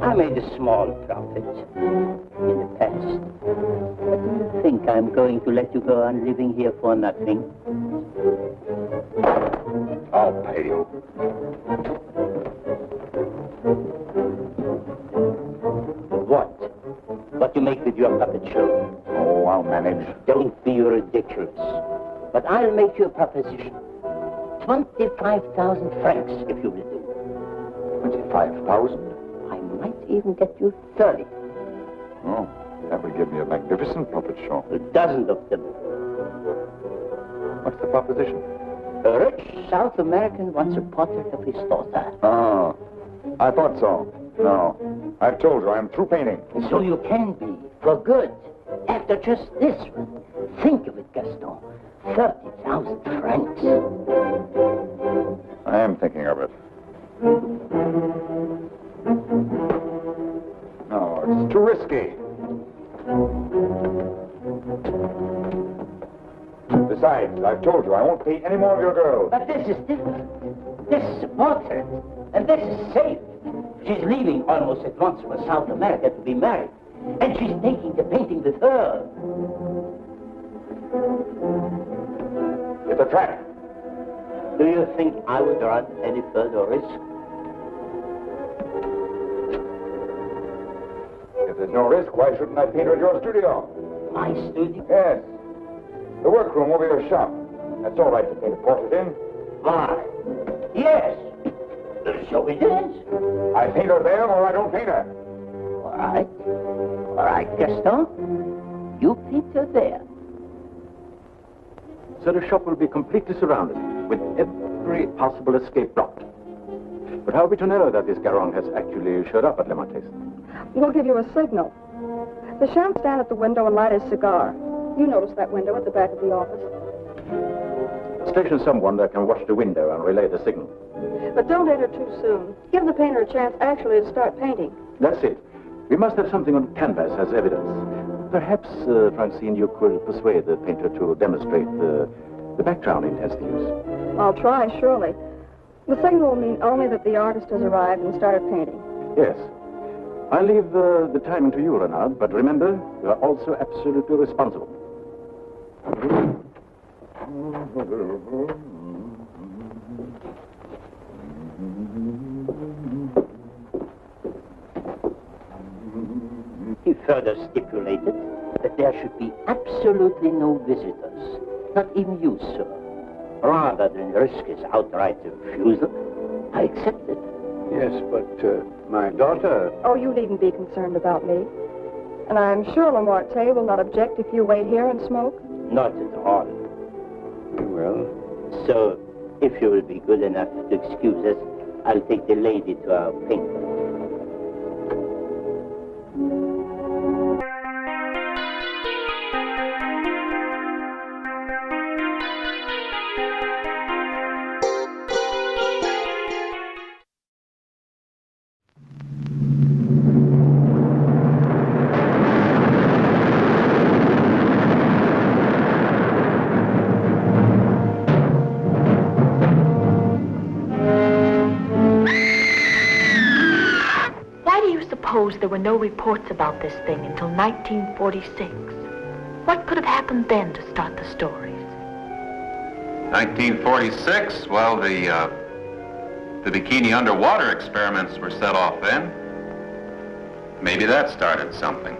I made a small profit in the past. But do you think I'm going to let you go on living here for nothing? I'll pay you. What? What you make with your puppet show? Oh, I'll manage. Don't be ridiculous. But I'll make you a proposition. 25,000 francs, if you will do. 25,000? I might even get you 30. Oh, that would give me a magnificent puppet show. A dozen of them. What's the proposition? A rich South American wants a portrait of his daughter. Oh, I thought so. No, I've told you, I'm through painting. So you can be, for good. After just this one. Think of it, Gaston. 30,000 francs. I am thinking of it. No, it's too risky. Besides, I've told you, I won't pay any more of your girls. But this is different. This is a portrait, and this is safe. She's leaving almost at once for South America to be married, and she's taking the painting with her. It's a trap. Do you think I would run any further risk? If there's no risk, why shouldn't I paint her at your studio? My studio? Yes. The workroom over your shop. That's all right to paint a portrait in. Why? Yes. So it is. I paint her there or I don't paint her. All right. All right, Gaston. You paint her there. So the shop will be completely surrounded, with every possible escape blocked. But how are we to know that this Garron has actually showed up at Le Marquis? We'll give you a signal. The champ stand at the window and light his cigar. You notice that window at the back of the office. Station someone that can watch the window and relay the signal. But don't enter too soon. Give the painter a chance actually to start painting. That's it. We must have something on canvas as evidence. Perhaps, Francine, you could persuade the painter to demonstrate the background he intends to use. I'll try, surely. The signal will mean only that the artist has arrived and started painting. Yes. I'll leave the timing to you, Renard, but remember, you are also absolutely responsible. He further stipulated that there should be absolutely no visitors, not even you, sir. Rather than risk his outright refusal, I accepted. Yes, but my daughter... Oh, you needn't be concerned about me. And I'm sure Lamarté will not object if you wait here and smoke. Not at all. Well... So, if you will be good enough to excuse us, I'll take the lady to our painter. There were no reports about this thing until 1946. What could have happened then to start the stories? 1946? Well, the bikini underwater experiments were set off then. Maybe that started something.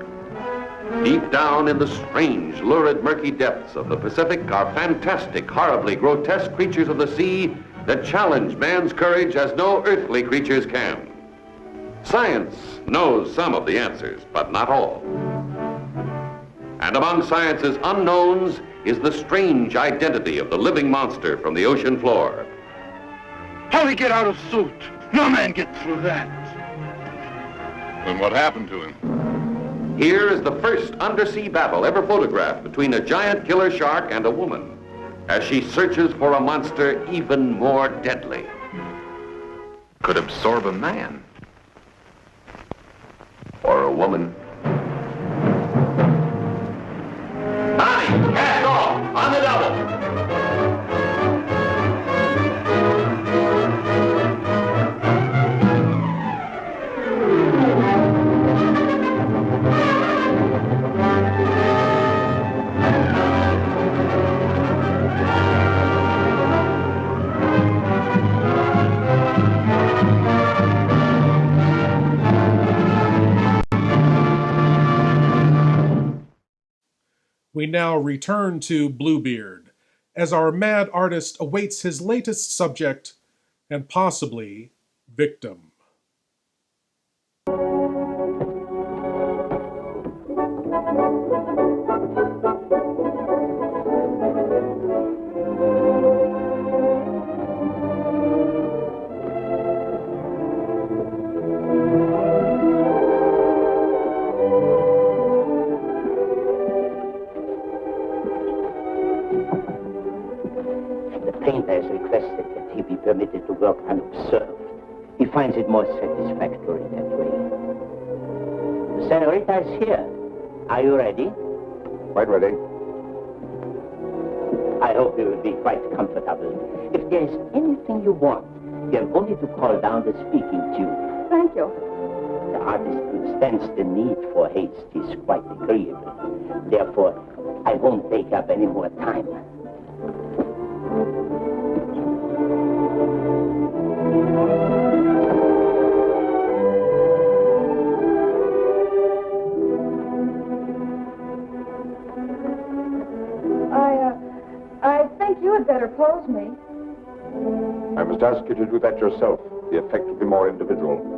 Deep down in the strange, lurid, murky depths of the Pacific are fantastic, horribly grotesque creatures of the sea that challenge man's courage as no earthly creatures can. Science knows some of the answers, but not all. And among science's unknowns is the strange identity of the living monster from the ocean floor. How'd he get out of suit? No man gets through that. And what happened to him? Here is the first undersea battle ever photographed between a giant killer shark and a woman, as she searches for a monster even more deadly. Could absorb a man. Or a woman. We now return to Bluebeard, as our mad artist awaits his latest subject and possibly victim. Has requested that he be permitted to work unobserved. He finds it more satisfactory that way. The senorita is here. Are you ready? Quite ready. I hope you will be quite comfortable. If there is anything you want, you have only to call down the speaking tube. Thank you. The artist understands the need for haste. He's quite agreeable. Therefore, I won't take up any more time. I think you had better pose me. I must ask you to do that yourself. The effect will be more individual.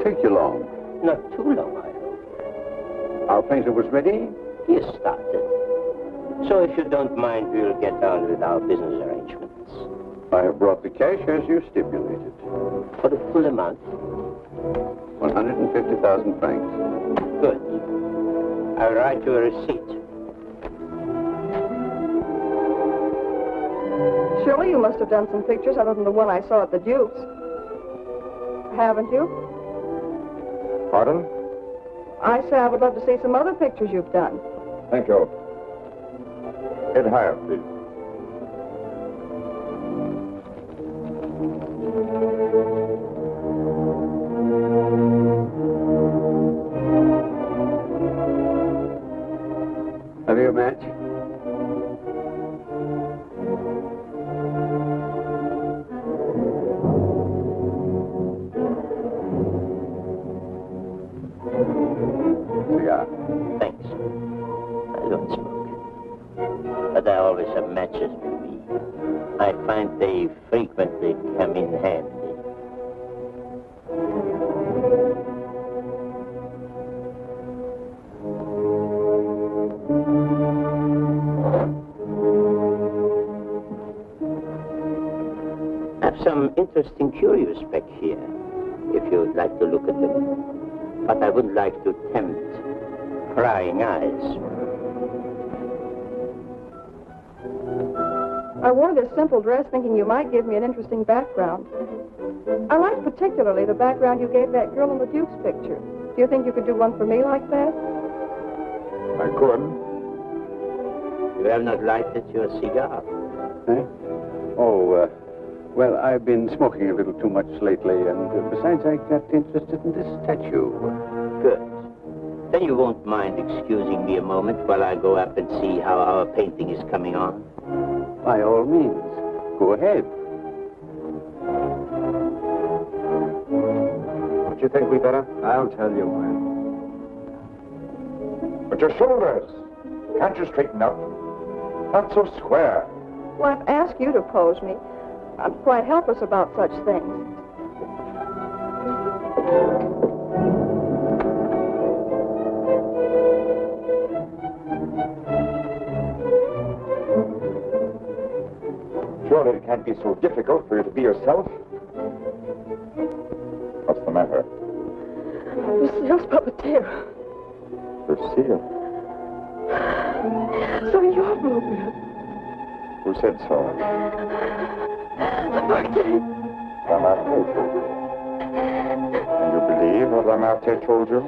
Take you long. Not too long, I hope. Our painter was ready? He has started. So if you don't mind, we'll get on with our business arrangements. I have brought the cash as you stipulated. For the full amount? 150,000 francs. Good. I'll write you a receipt. Surely you must have done some pictures other than the one I saw at the Duke's. Haven't you? Pardon? I say I would love to see some other pictures you've done. Thank you. Head higher, please. Have you a match? Thanks. I don't smoke. But I always have matches with me. I find they frequently come in handy. I have some interesting curios back here, if you would like to look at them. But I wouldn't like to tempt prying eyes. I wore this simple dress thinking you might give me an interesting background. I liked particularly the background you gave that girl in the Duke's picture. Do you think you could do one for me like that? I could. You have not lighted your cigar. Eh? Oh, well, I've been smoking a little too much lately, and besides, I got interested in this statue. Good. Then you won't mind excusing me a moment while I go up and see how our painting is coming on? By all means. Go ahead. Don't you think we better? I'll tell you when. But your shoulders, can't you straighten up? Not so square. Well, I've asked you to pose me. I'm quite helpless about such things. Surely it can't be so difficult for you to be yourself. What's the matter? Lucille's puppeteer. Lucille? So you're Bluebeard. Who said so? Lamartine. Lamartine. And you believe what Lamartine told you?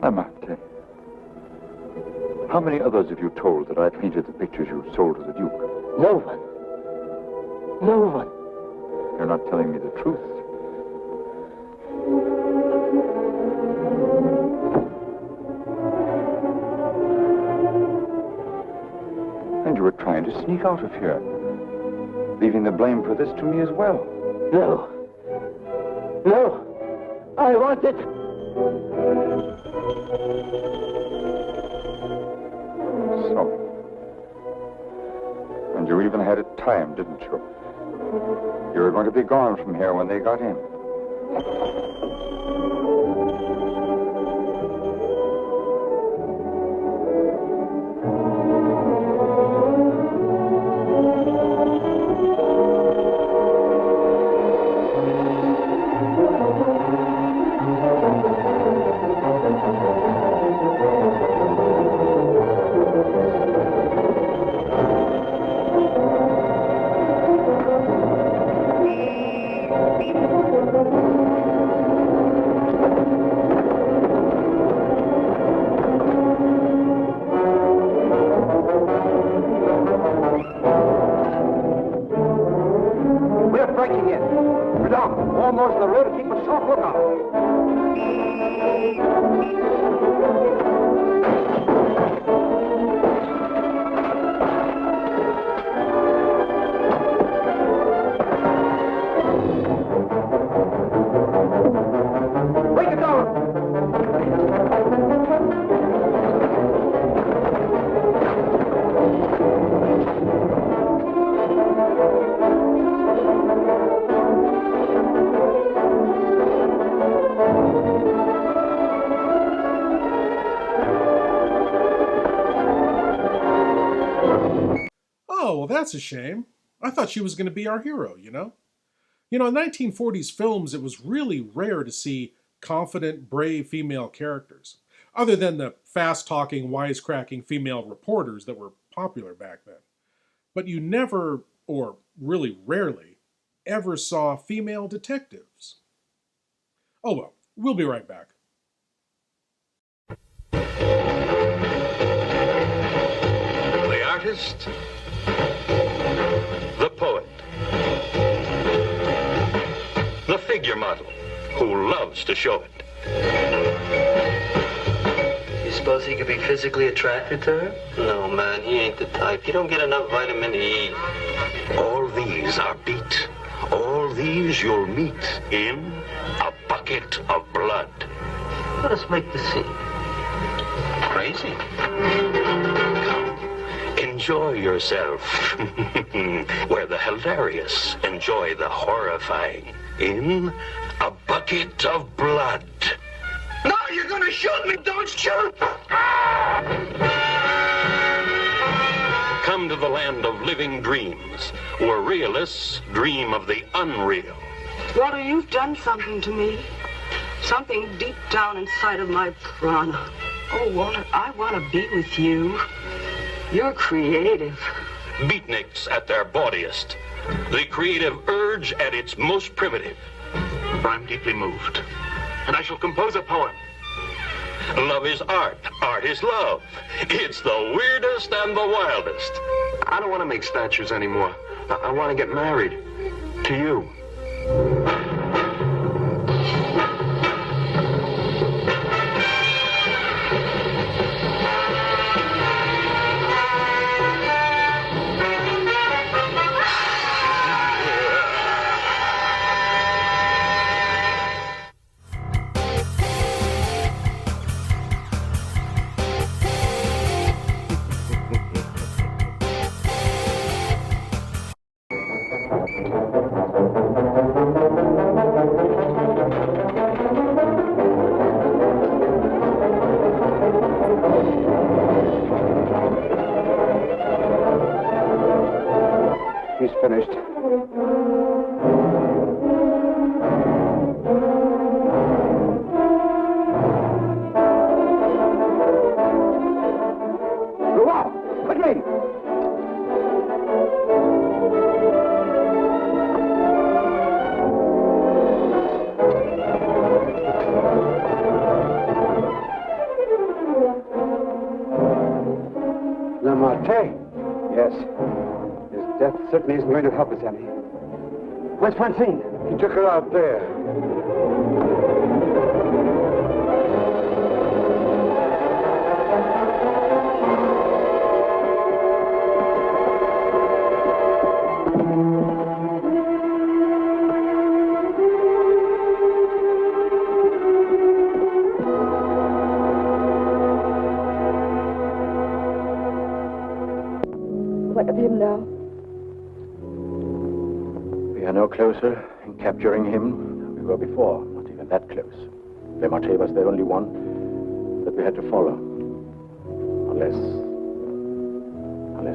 Amate, how many others have you told that I painted the pictures you sold to the Duke? No one. No one. You're not telling me the truth. And you were trying to sneak out of here, leaving the blame for this to me as well. No. No. I want it. So. And you even had it timed, didn't you? You were going to be gone from here when they got in. That's a shame. I thought she was going to be our hero, you know? You know, in 1940s films, it was really rare to see confident, brave female characters, other than the fast-talking, wisecracking female reporters that were popular back then. But you never, or really rarely, ever saw female detectives. Oh well, we'll be right back. The artist, the poet, the figure model who loves to show it. You suppose he could be physically attracted to her? No, man, he ain't the type. You don't get enough vitamin E. All these are beat. All these you'll meet in A Bucket of Blood. Let us make the scene. Crazy. Come, enjoy yourself. Where the hilarious enjoy the horrifying in A Bucket of Blood. No, you're gonna shoot me! Don't shoot! Come to the land of living dreams, where realists dream of the unreal. Walter, you've done something to me. Something deep down inside of my prana. Oh, Walter, I want to be with you. You're creative. Beatniks at their bawdiest. The creative urge at its most primitive. I'm deeply moved, and I shall compose a poem. Love is art. Art is love. It's the weirdest and the wildest. I don't want to make statues anymore. I want to get married. To you. He's finished. Quickly! Lamartine? Yes. His death certainly isn't going to help us any. Where's Francine? He took her out there. What of him now? We are no closer in capturing him than we were before. Not even that close. Lemarche was the only one that we had to follow. Unless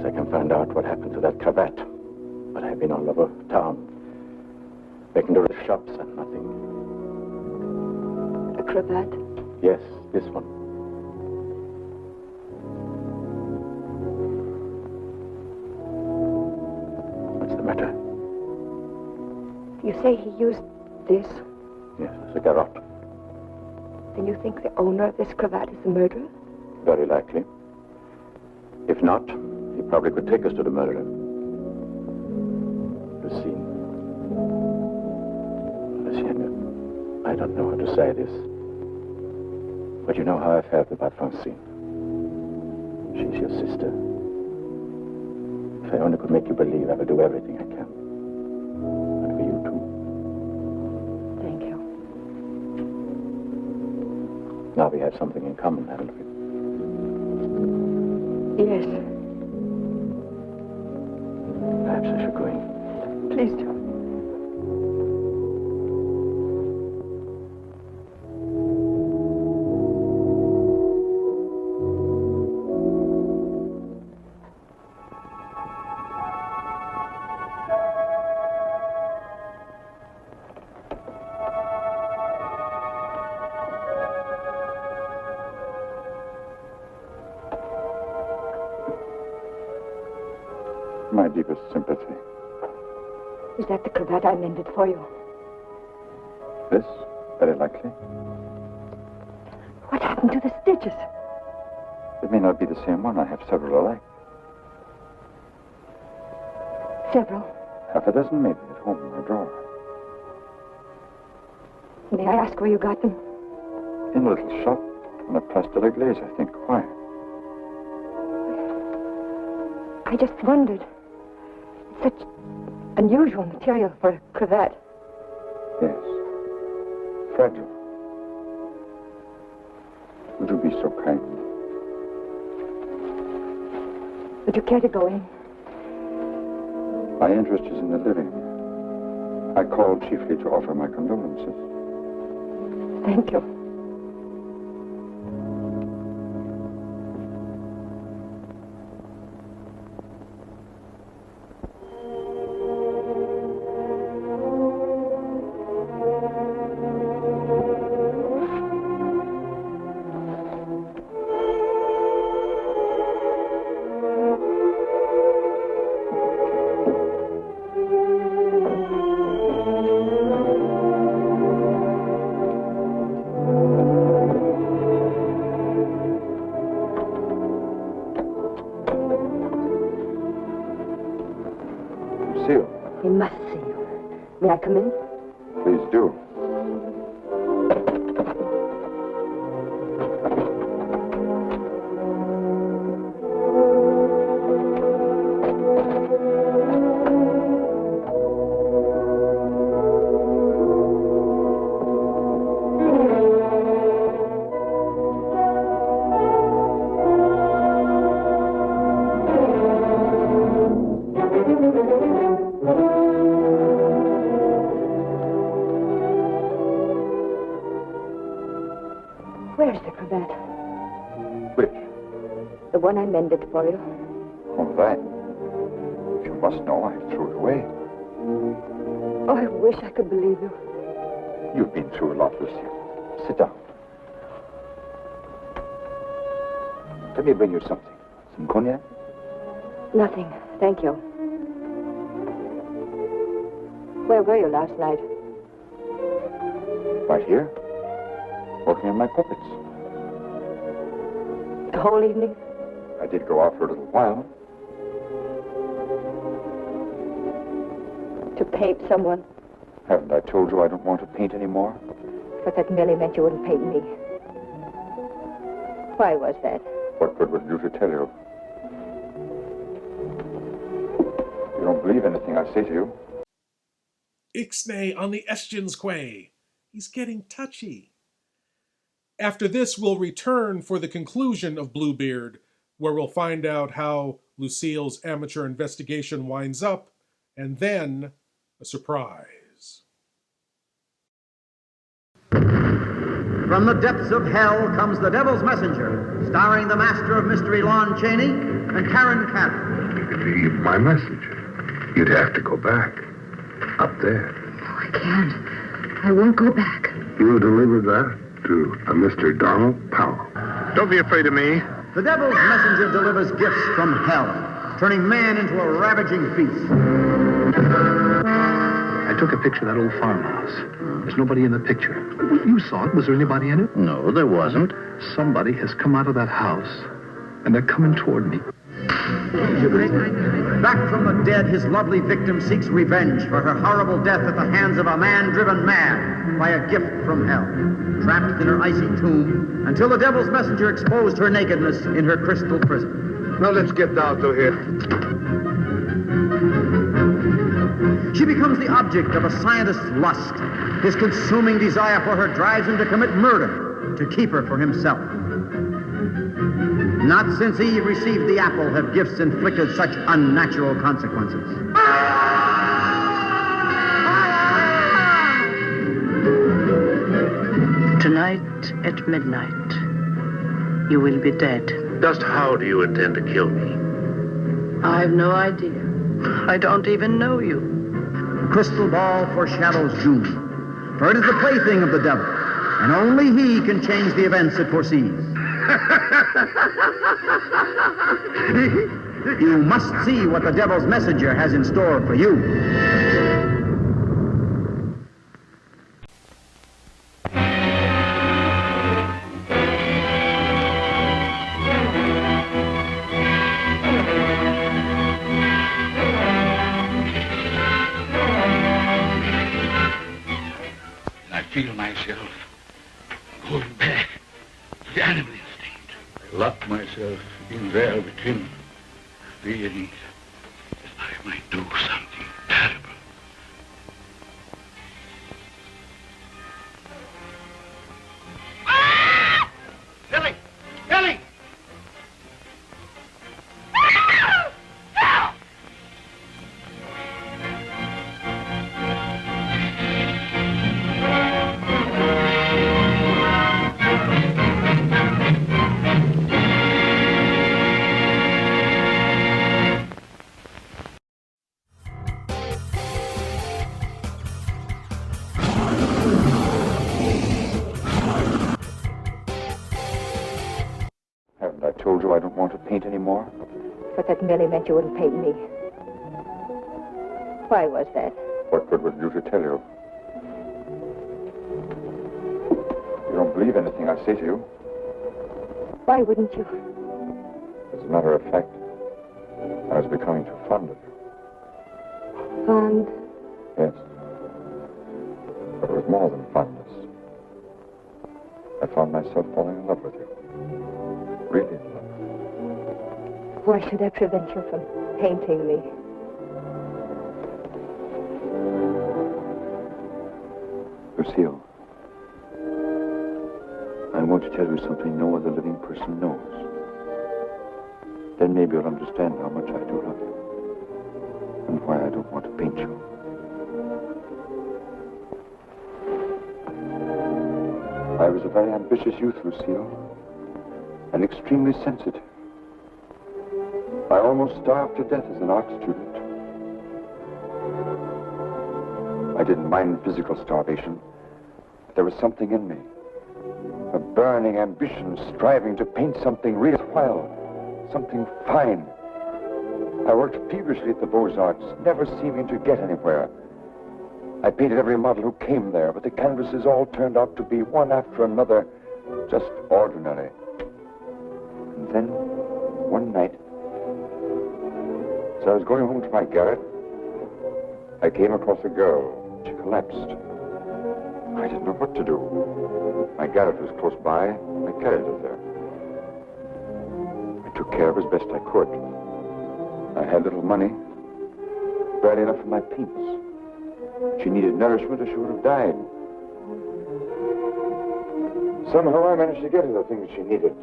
I can find out what happened to that cravat. But I've been all over town, making to the shops and nothing. A cravat? Yes, this one. What's the matter? You say he used this? Yes, it's a garrote. Then you think the owner of this cravat is the murderer? Very likely. If not, he probably could take us to the murderer. Lucien. Lucien, I don't know how to say this. But you know how I felt about Francine. She's your sister. If I only could make you believe, I will do everything I can. And for you too. Thank you. Now we have something in common, haven't we? Yes. Perhaps I should go in. Please do. My deepest sympathy. Is that the cravat I mended for you? This? Very likely. What happened to the stitches? It may not be the same one. I have several alike. Several. Half a dozen maybe at home in my drawer. May I ask where you got them? In a little shop on a Place de la Glaise, I think. Why? I just wondered. It's such unusual material for a cravat. Yes. Fragile. Would you be so kind? Would you care to go in? My interest is in the living. I called chiefly to offer my condolences. Thank you. He must see you. May I come in? Please do. Where's the cravat? Which? The one I mended for you. Oh, that. If you You must know I threw it away. Oh, I wish I could believe you. You've been through a lot, Lucille. Sit down. Let me bring you something. Some cognac? Nothing, thank you. Where were you last night? Right here. Working on my puppets. The whole evening? I did go out for a little while. To paint someone? Haven't I told you I don't want to paint anymore? But that merely meant you wouldn't paint me. Why was that? What good would it do to tell you? You don't believe anything I say to you. Ixnay on the Estions Quay. He's getting touchy. After this, we'll return for the conclusion of Bluebeard, where we'll find out how Lucille's amateur investigation winds up, and then a surprise. From the depths of hell comes The Devil's Messenger, starring the master of mystery Lon Chaney and Karen Carradine. You could leave my message. You'd have to go back. Up there. Oh, I can't. I won't go back. You delivered that to a Mr. Donald Powell. Don't be afraid of me. The Devil's Messenger delivers gifts from hell, turning man into a ravaging beast. I took a picture of that old farmhouse. There's nobody in the picture. You saw it. Was there anybody in it? No, there wasn't. Somebody has come out of that house, and they're coming toward me. Back from the dead, his lovely victim seeks revenge for her horrible death at the hands of a man driven mad by a gift from hell. Trapped in her icy tomb until the Devil's Messenger exposed her nakedness in her crystal prison. Now let's get down to here. She becomes the object of a scientist's lust. His consuming desire for her drives him to commit murder to keep her for himself. Not since Eve received the apple have gifts inflicted such unnatural consequences. Tonight at midnight, you will be dead. Just how do you intend to kill me? I've no idea. I don't even know you. The crystal ball foreshadows doom, for it is the plaything of the devil, and only he can change the events it foresees. You must see what the Devil's Messenger has in store for you. I feel myself going back to the animal instinct. I lock myself in there with him, fearing that I might do something terrible. Billy! Billy! Haven't I told you I don't want to paint anymore? But that merely meant you wouldn't paint me. Why was that? What good would it do to tell you? You don't believe anything I say to you. Why wouldn't you? As a matter of fact, I was becoming too fond of you. Fond? Yes. But it was more than fondness. I found myself falling in love with you. Really in love. Why should I prevent you from painting me? Lucille, I want to tell you something no other living person knows. Then maybe you'll understand how much I do love you. And why I don't want to paint you. I was a very ambitious youth, Lucille, and extremely sensitive. I almost starved to death as an art student I didn't mind physical starvation, but there was something in me. A burning ambition, striving to paint something real worthwhile, something fine. I worked feverishly at the Beaux-Arts, never seeming to get anywhere. I painted every model who came there, but the canvases all turned out to be, one after another, just ordinary. And then, one night, as I was going home to my garret, I came across a girl. She collapsed. I didn't know what to do. My garret was close by. I carried her there. I took care of her as best I could. I had little money, barely enough for my paints. She needed nourishment or she would have died. Somehow I managed to get her the things she needed.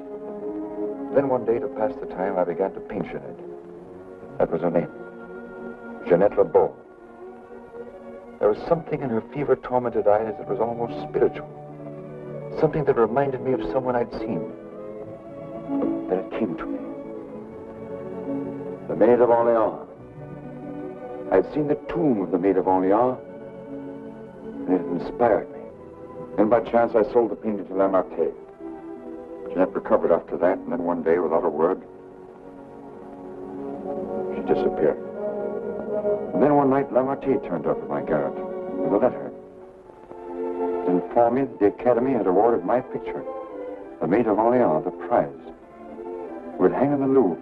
Then one day, to pass the time, I began to paint Jeanette. That was her name. Jeanette LeBeau. There was something in her fever-tormented eyes that was almost spiritual. Something that reminded me of someone I'd seen. Then it came to me. The Maid of Orleans. I'd seen the tomb of the Maid of Orleans, and it inspired me. Then by chance I sold the painting to Lamartine. Jeanette recovered after that, and then one day, without a word, she disappeared. And then one night, Lamartine turned up at my garret with a letter. It informed me that the Academy had awarded my picture, the Maid of Orleans, the prize. It would hang in the Louvre,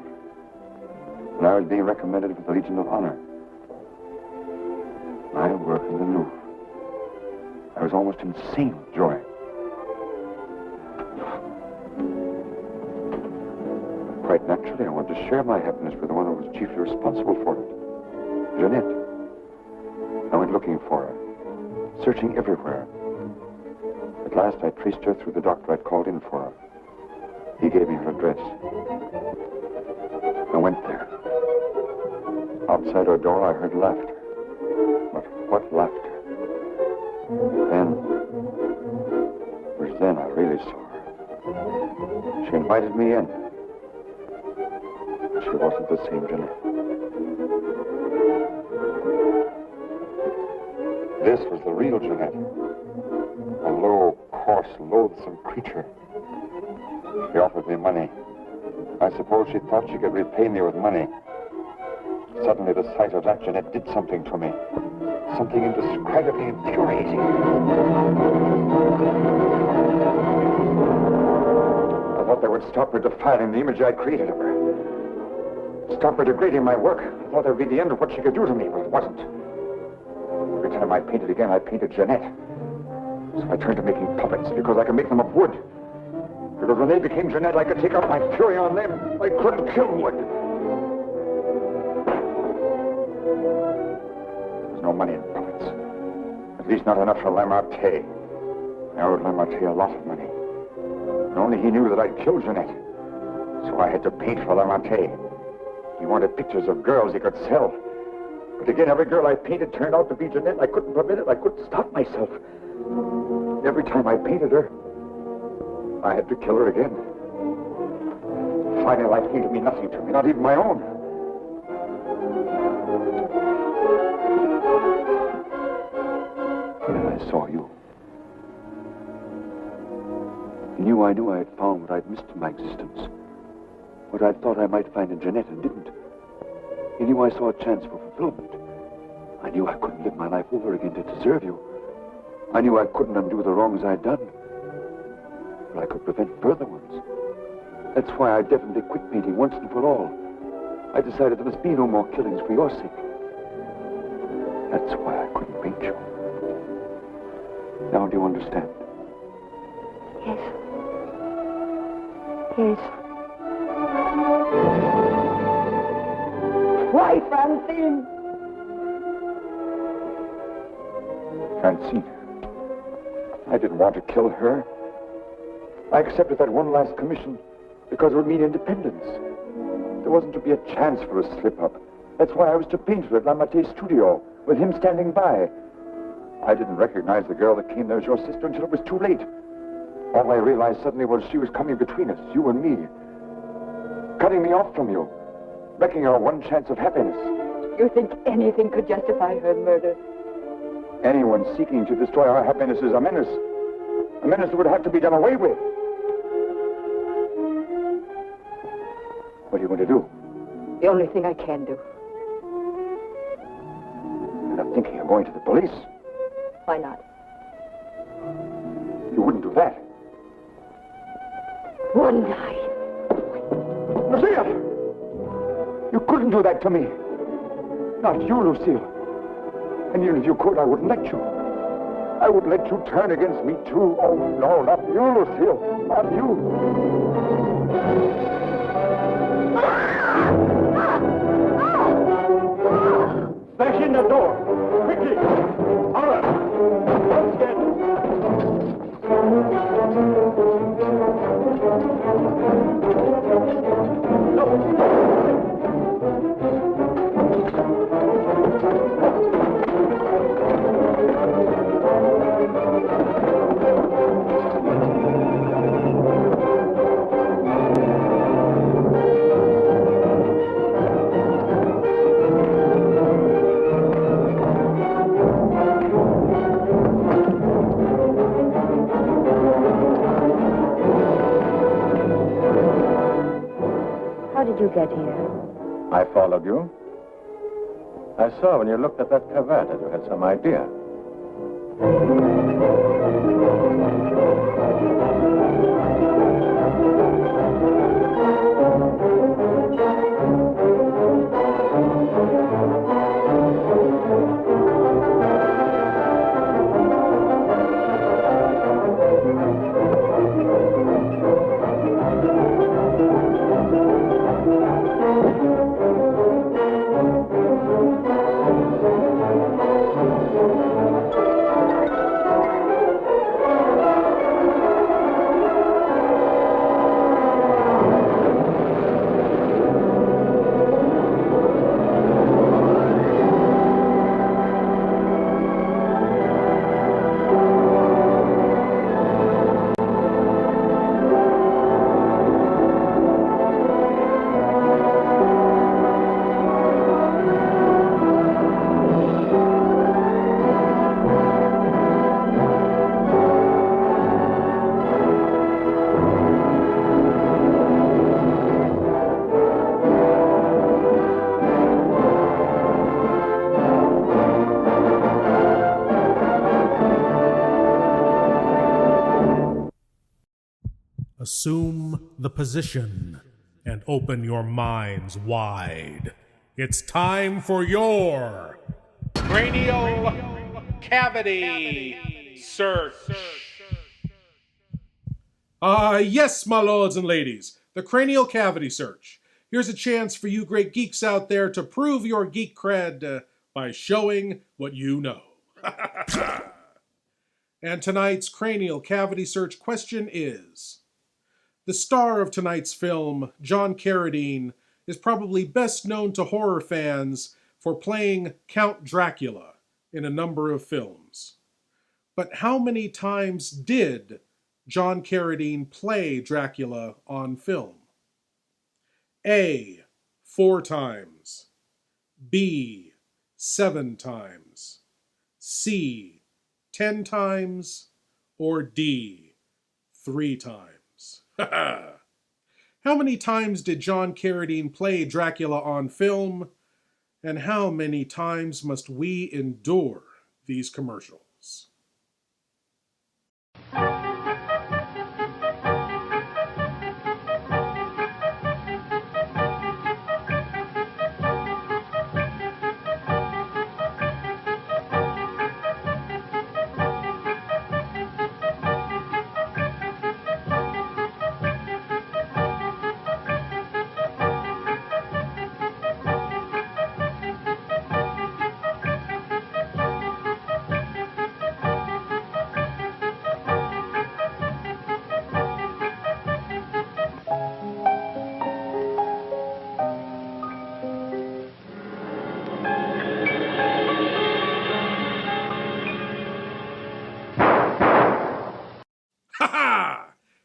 and I was being recommended for the Legion of Honor. My work in the Louvre. I was almost insane with joy. Quite naturally, I wanted to share my happiness with the one who was chiefly responsible for it. Jeanette. I went looking for her, searching everywhere. At last, I traced her through the doctor I'd called in for her. He gave me her address. I went there. Outside her door, I heard laughter. But what laughter? Then, it was then I really saw her. She invited me in. She wasn't the same Jeanette. This was the real Jeanette. A low, coarse, loathsome creature. She offered me money. I suppose she thought she could repay me with money. Suddenly, the sight of that Jeanette did something to me. Something indescribably infuriating. I thought that would stop her defiling the image I created of her. Stop her degrading my work. I thought that would be the end of what she could do to me, but it wasn't. Every time I painted again, I painted Jeanette. So I turned to making puppets because I could make them of wood. Because when they became Jeanette, I could take out my fury on them. I couldn't kill wood. There was no money in puppets. At least not enough for Lamartine. I owed Lamartine a lot of money. And only he knew that I'd killed Jeanette. So I had to paint for Lamartine. He wanted pictures of girls he could sell. But again, every girl I painted turned out to be Jeanette. I couldn't permit it. I couldn't stop myself. Every time I painted her, I had to kill her again. Finally, life seemed to mean nothing to me, not even my own. Then I saw you. You I knew I had found what I'd missed in my existence. What I thought I might find in Jeanette and didn't. You knew I saw a chance for fulfillment. I knew I couldn't live my life over again to deserve you. I knew I couldn't undo the wrongs I'd done. But I could prevent further ones. That's why I definitely quit painting once and for all. I decided there must be no more killings for your sake. That's why I couldn't paint you. Now do you understand? Yes. Yes. Why, Francine? Francine. I didn't want to kill her. I accepted that one last commission because it would mean independence. There wasn't to be a chance for a slip-up. That's why I was to paint her at Lamartine's studio, with him standing by. I didn't recognize the girl that came there as your sister until it was too late. All I realized suddenly was she was coming between us, you and me. Cutting me off from you. Wrecking our one chance of happiness. You think anything could justify her murder? Anyone seeking to destroy our happiness is a menace. A menace that would have to be done away with. What are you going to do? The only thing I can do. You're not thinking of going to the police? Why not? You wouldn't do that. Wouldn't I? Lucille! You couldn't do that to me. Not you, Lucille. And even if you could, I wouldn't let you. I would let you turn against me, too. Oh, no, not you, Lucille. Not you. Smash in the door. Quickly. All right. Let's get How did you get here? I followed you. I saw when you looked at that cravat that you had some idea. Assume the position and open your minds wide. It's time for your cranial cavity search. Yes, my lords and ladies, the cranial cavity search. Here's a chance for you great geeks out there to prove your geek cred by showing what you know. And tonight's cranial cavity search question is: the star of tonight's film, John Carradine, is probably best known to horror fans for playing Count Dracula in a number of films. But how many times did John Carradine play Dracula on film? A, 4 times. B, 7 times. C, 10 times. Or D, 3 times. How many times did John Carradine play Dracula on film? And how many times must we endure these commercials?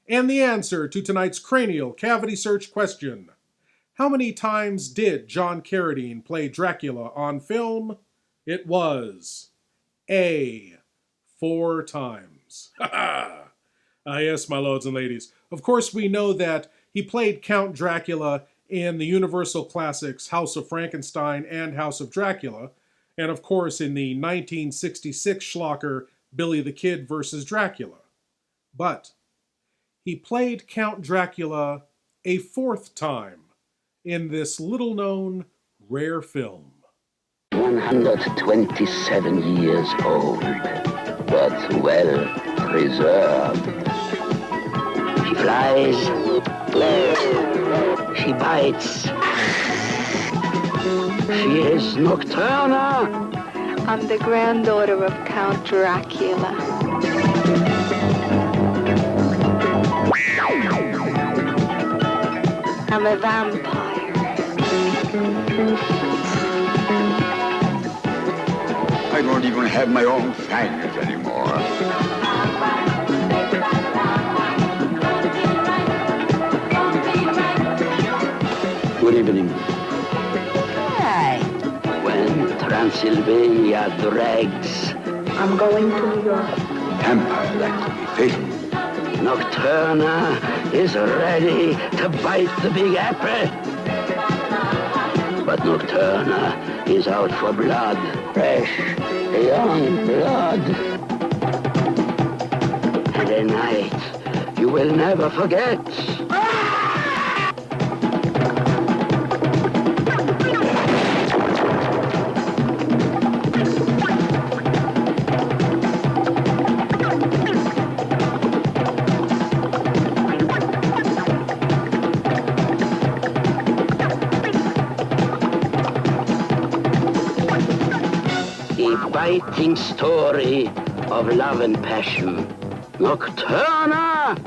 And the answer to tonight's cranial cavity search question: how many times did John Carradine play Dracula on film? It was A 4 times. Yes, my lords and ladies. Of course, we know that he played Count Dracula in the Universal classics House of Frankenstein and House of Dracula, and of course in the 1966 schlocker Billy the Kid versus Dracula. But he played Count Dracula a 4th time in this little-known, rare film. 127 years old, but well preserved. She flies, she bites. She is Nocturna. I'm the granddaughter of Count Dracula. I'm a vampire. I don't even have my own fangs anymore. Good evening. Hi. When Transylvania drags, I'm going to New York. Vampire like to be faithful. Nocturna is ready to bite the Big Apple. But Nocturna is out for blood. Fresh, young blood. And a night you will never forget. Biting story of love and passion. Nocturna!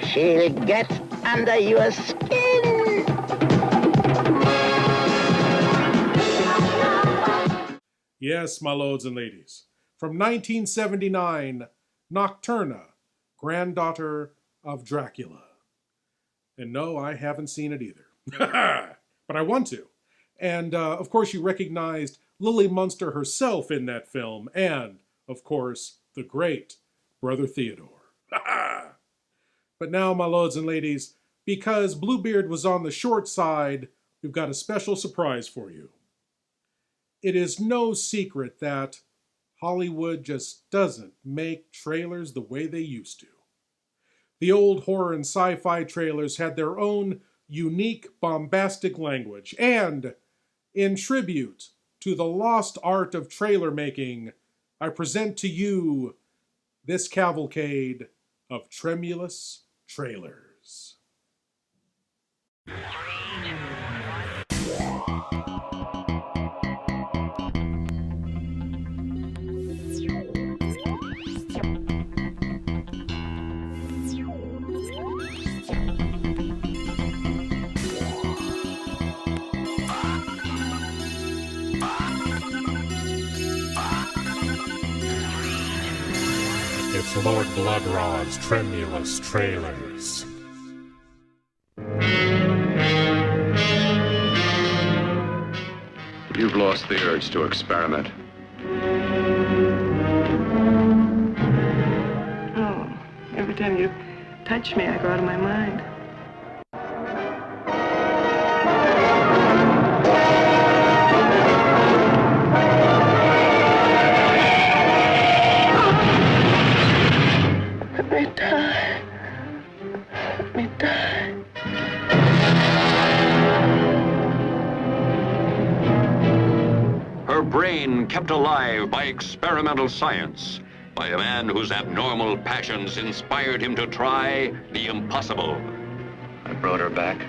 She'll get under your skin. Yes, my lords and ladies. From 1979, Nocturna, granddaughter of Dracula. And no, I haven't seen it either. But I want to. And, of course, you recognized Lily Munster herself in that film, and, of course, the great Brother Theodore. But now, my lords and ladies, because Bluebeard was on the short side, we've got a special surprise for you. It is no secret that Hollywood just doesn't make trailers the way they used to. The old horror and sci-fi trailers had their own unique, bombastic language, and in tribute to the lost art of trailer making, I present to you this cavalcade of tremulous trailers. It's Lord Blood-Rah's tremulous trailers. You've lost the urge to experiment. Oh, every time you touch me, I go out of my mind. Let me die. Let me die. Her brain kept alive by experimental science, by a man whose abnormal passions inspired him to try the impossible. I brought her back.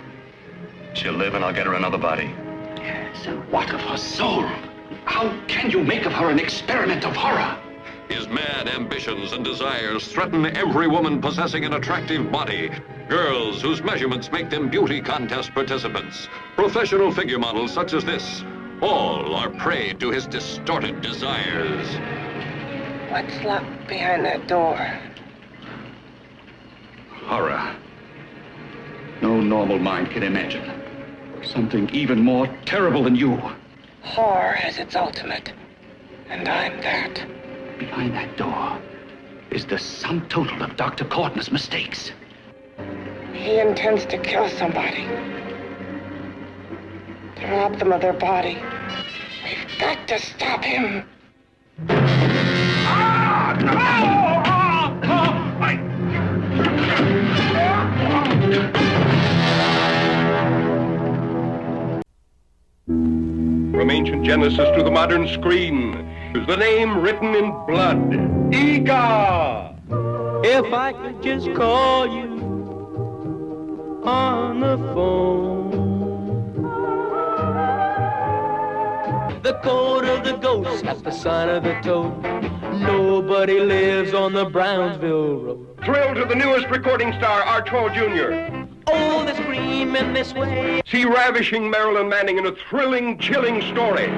She'll live and I'll get her another body. So what of her soul? How can you make of her an experiment of horror? His mad ambitions and desires threaten every woman possessing an attractive body. Girls whose measurements make them beauty contest participants. Professional figure models such as this. All are prey to his distorted desires. What's locked behind that door? Horror. No normal mind can imagine. Something even more terrible than you. Horror has its ultimate. And I'm that. Behind that door is the sum total of Dr. Corden's mistakes. He intends to kill somebody. To rob them of their body. We've got to stop him. From ancient Genesis to the modern screen, is the name written in blood. Iga! If I could just call you on the phone. The code of the ghost at the sign of the toad. Nobody lives on the Brownsville Road. Thrill to the newest recording star, Archibald Jr. Oh, they're screaming this way. See ravishing Marilyn Manning in a thrilling, chilling story.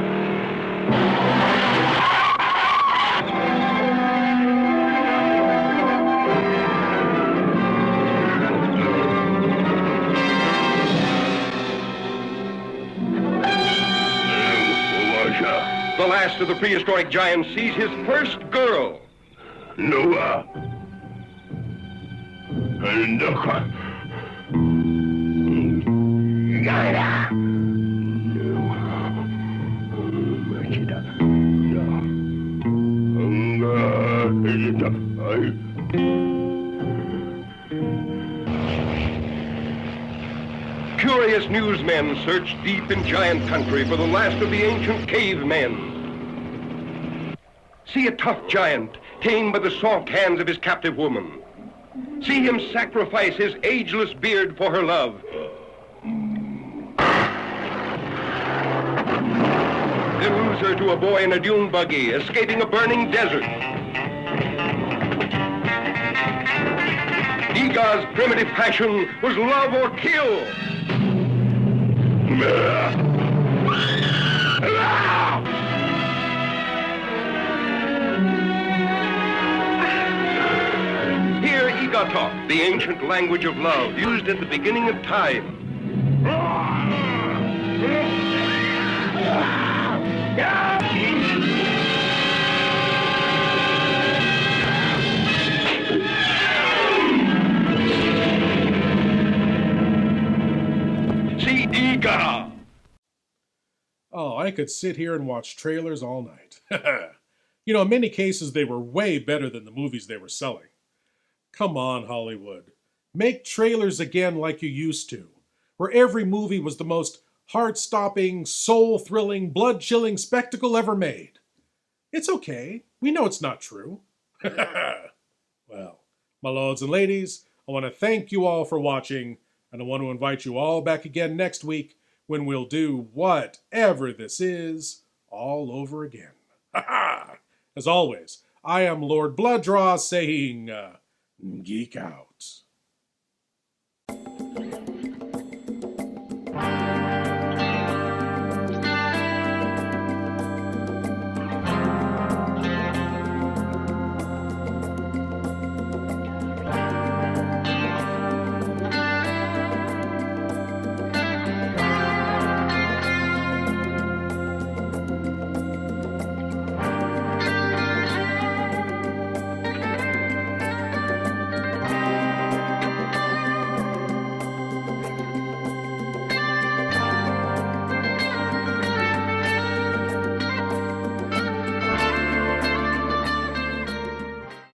The last of the prehistoric giants sees his first girl. Noah. Curious newsmen search deep in giant country for the last of the ancient cavemen. See a tough giant tamed by the soft hands of his captive woman. See him sacrifice his ageless beard for her love. Then lose her to a boy in a dune buggy, escaping a burning desert. Iga's primitive passion was love or kill. Hear Iga talk, the ancient language of love, used at the beginning of time. See Iga! Oh, I could sit here and watch trailers all night. You know, in many cases, they were way better than the movies they were selling. Come on, Hollywood. Make trailers again like you used to, where every movie was the most heart-stopping, soul-thrilling, blood-chilling spectacle ever made. It's okay. We know it's not true. Well, my lords and ladies, I want to thank you all for watching, and I want to invite you all back again next week when we'll do whatever this is all over again. As always, I am Lord Blood-Rah saying, geek out.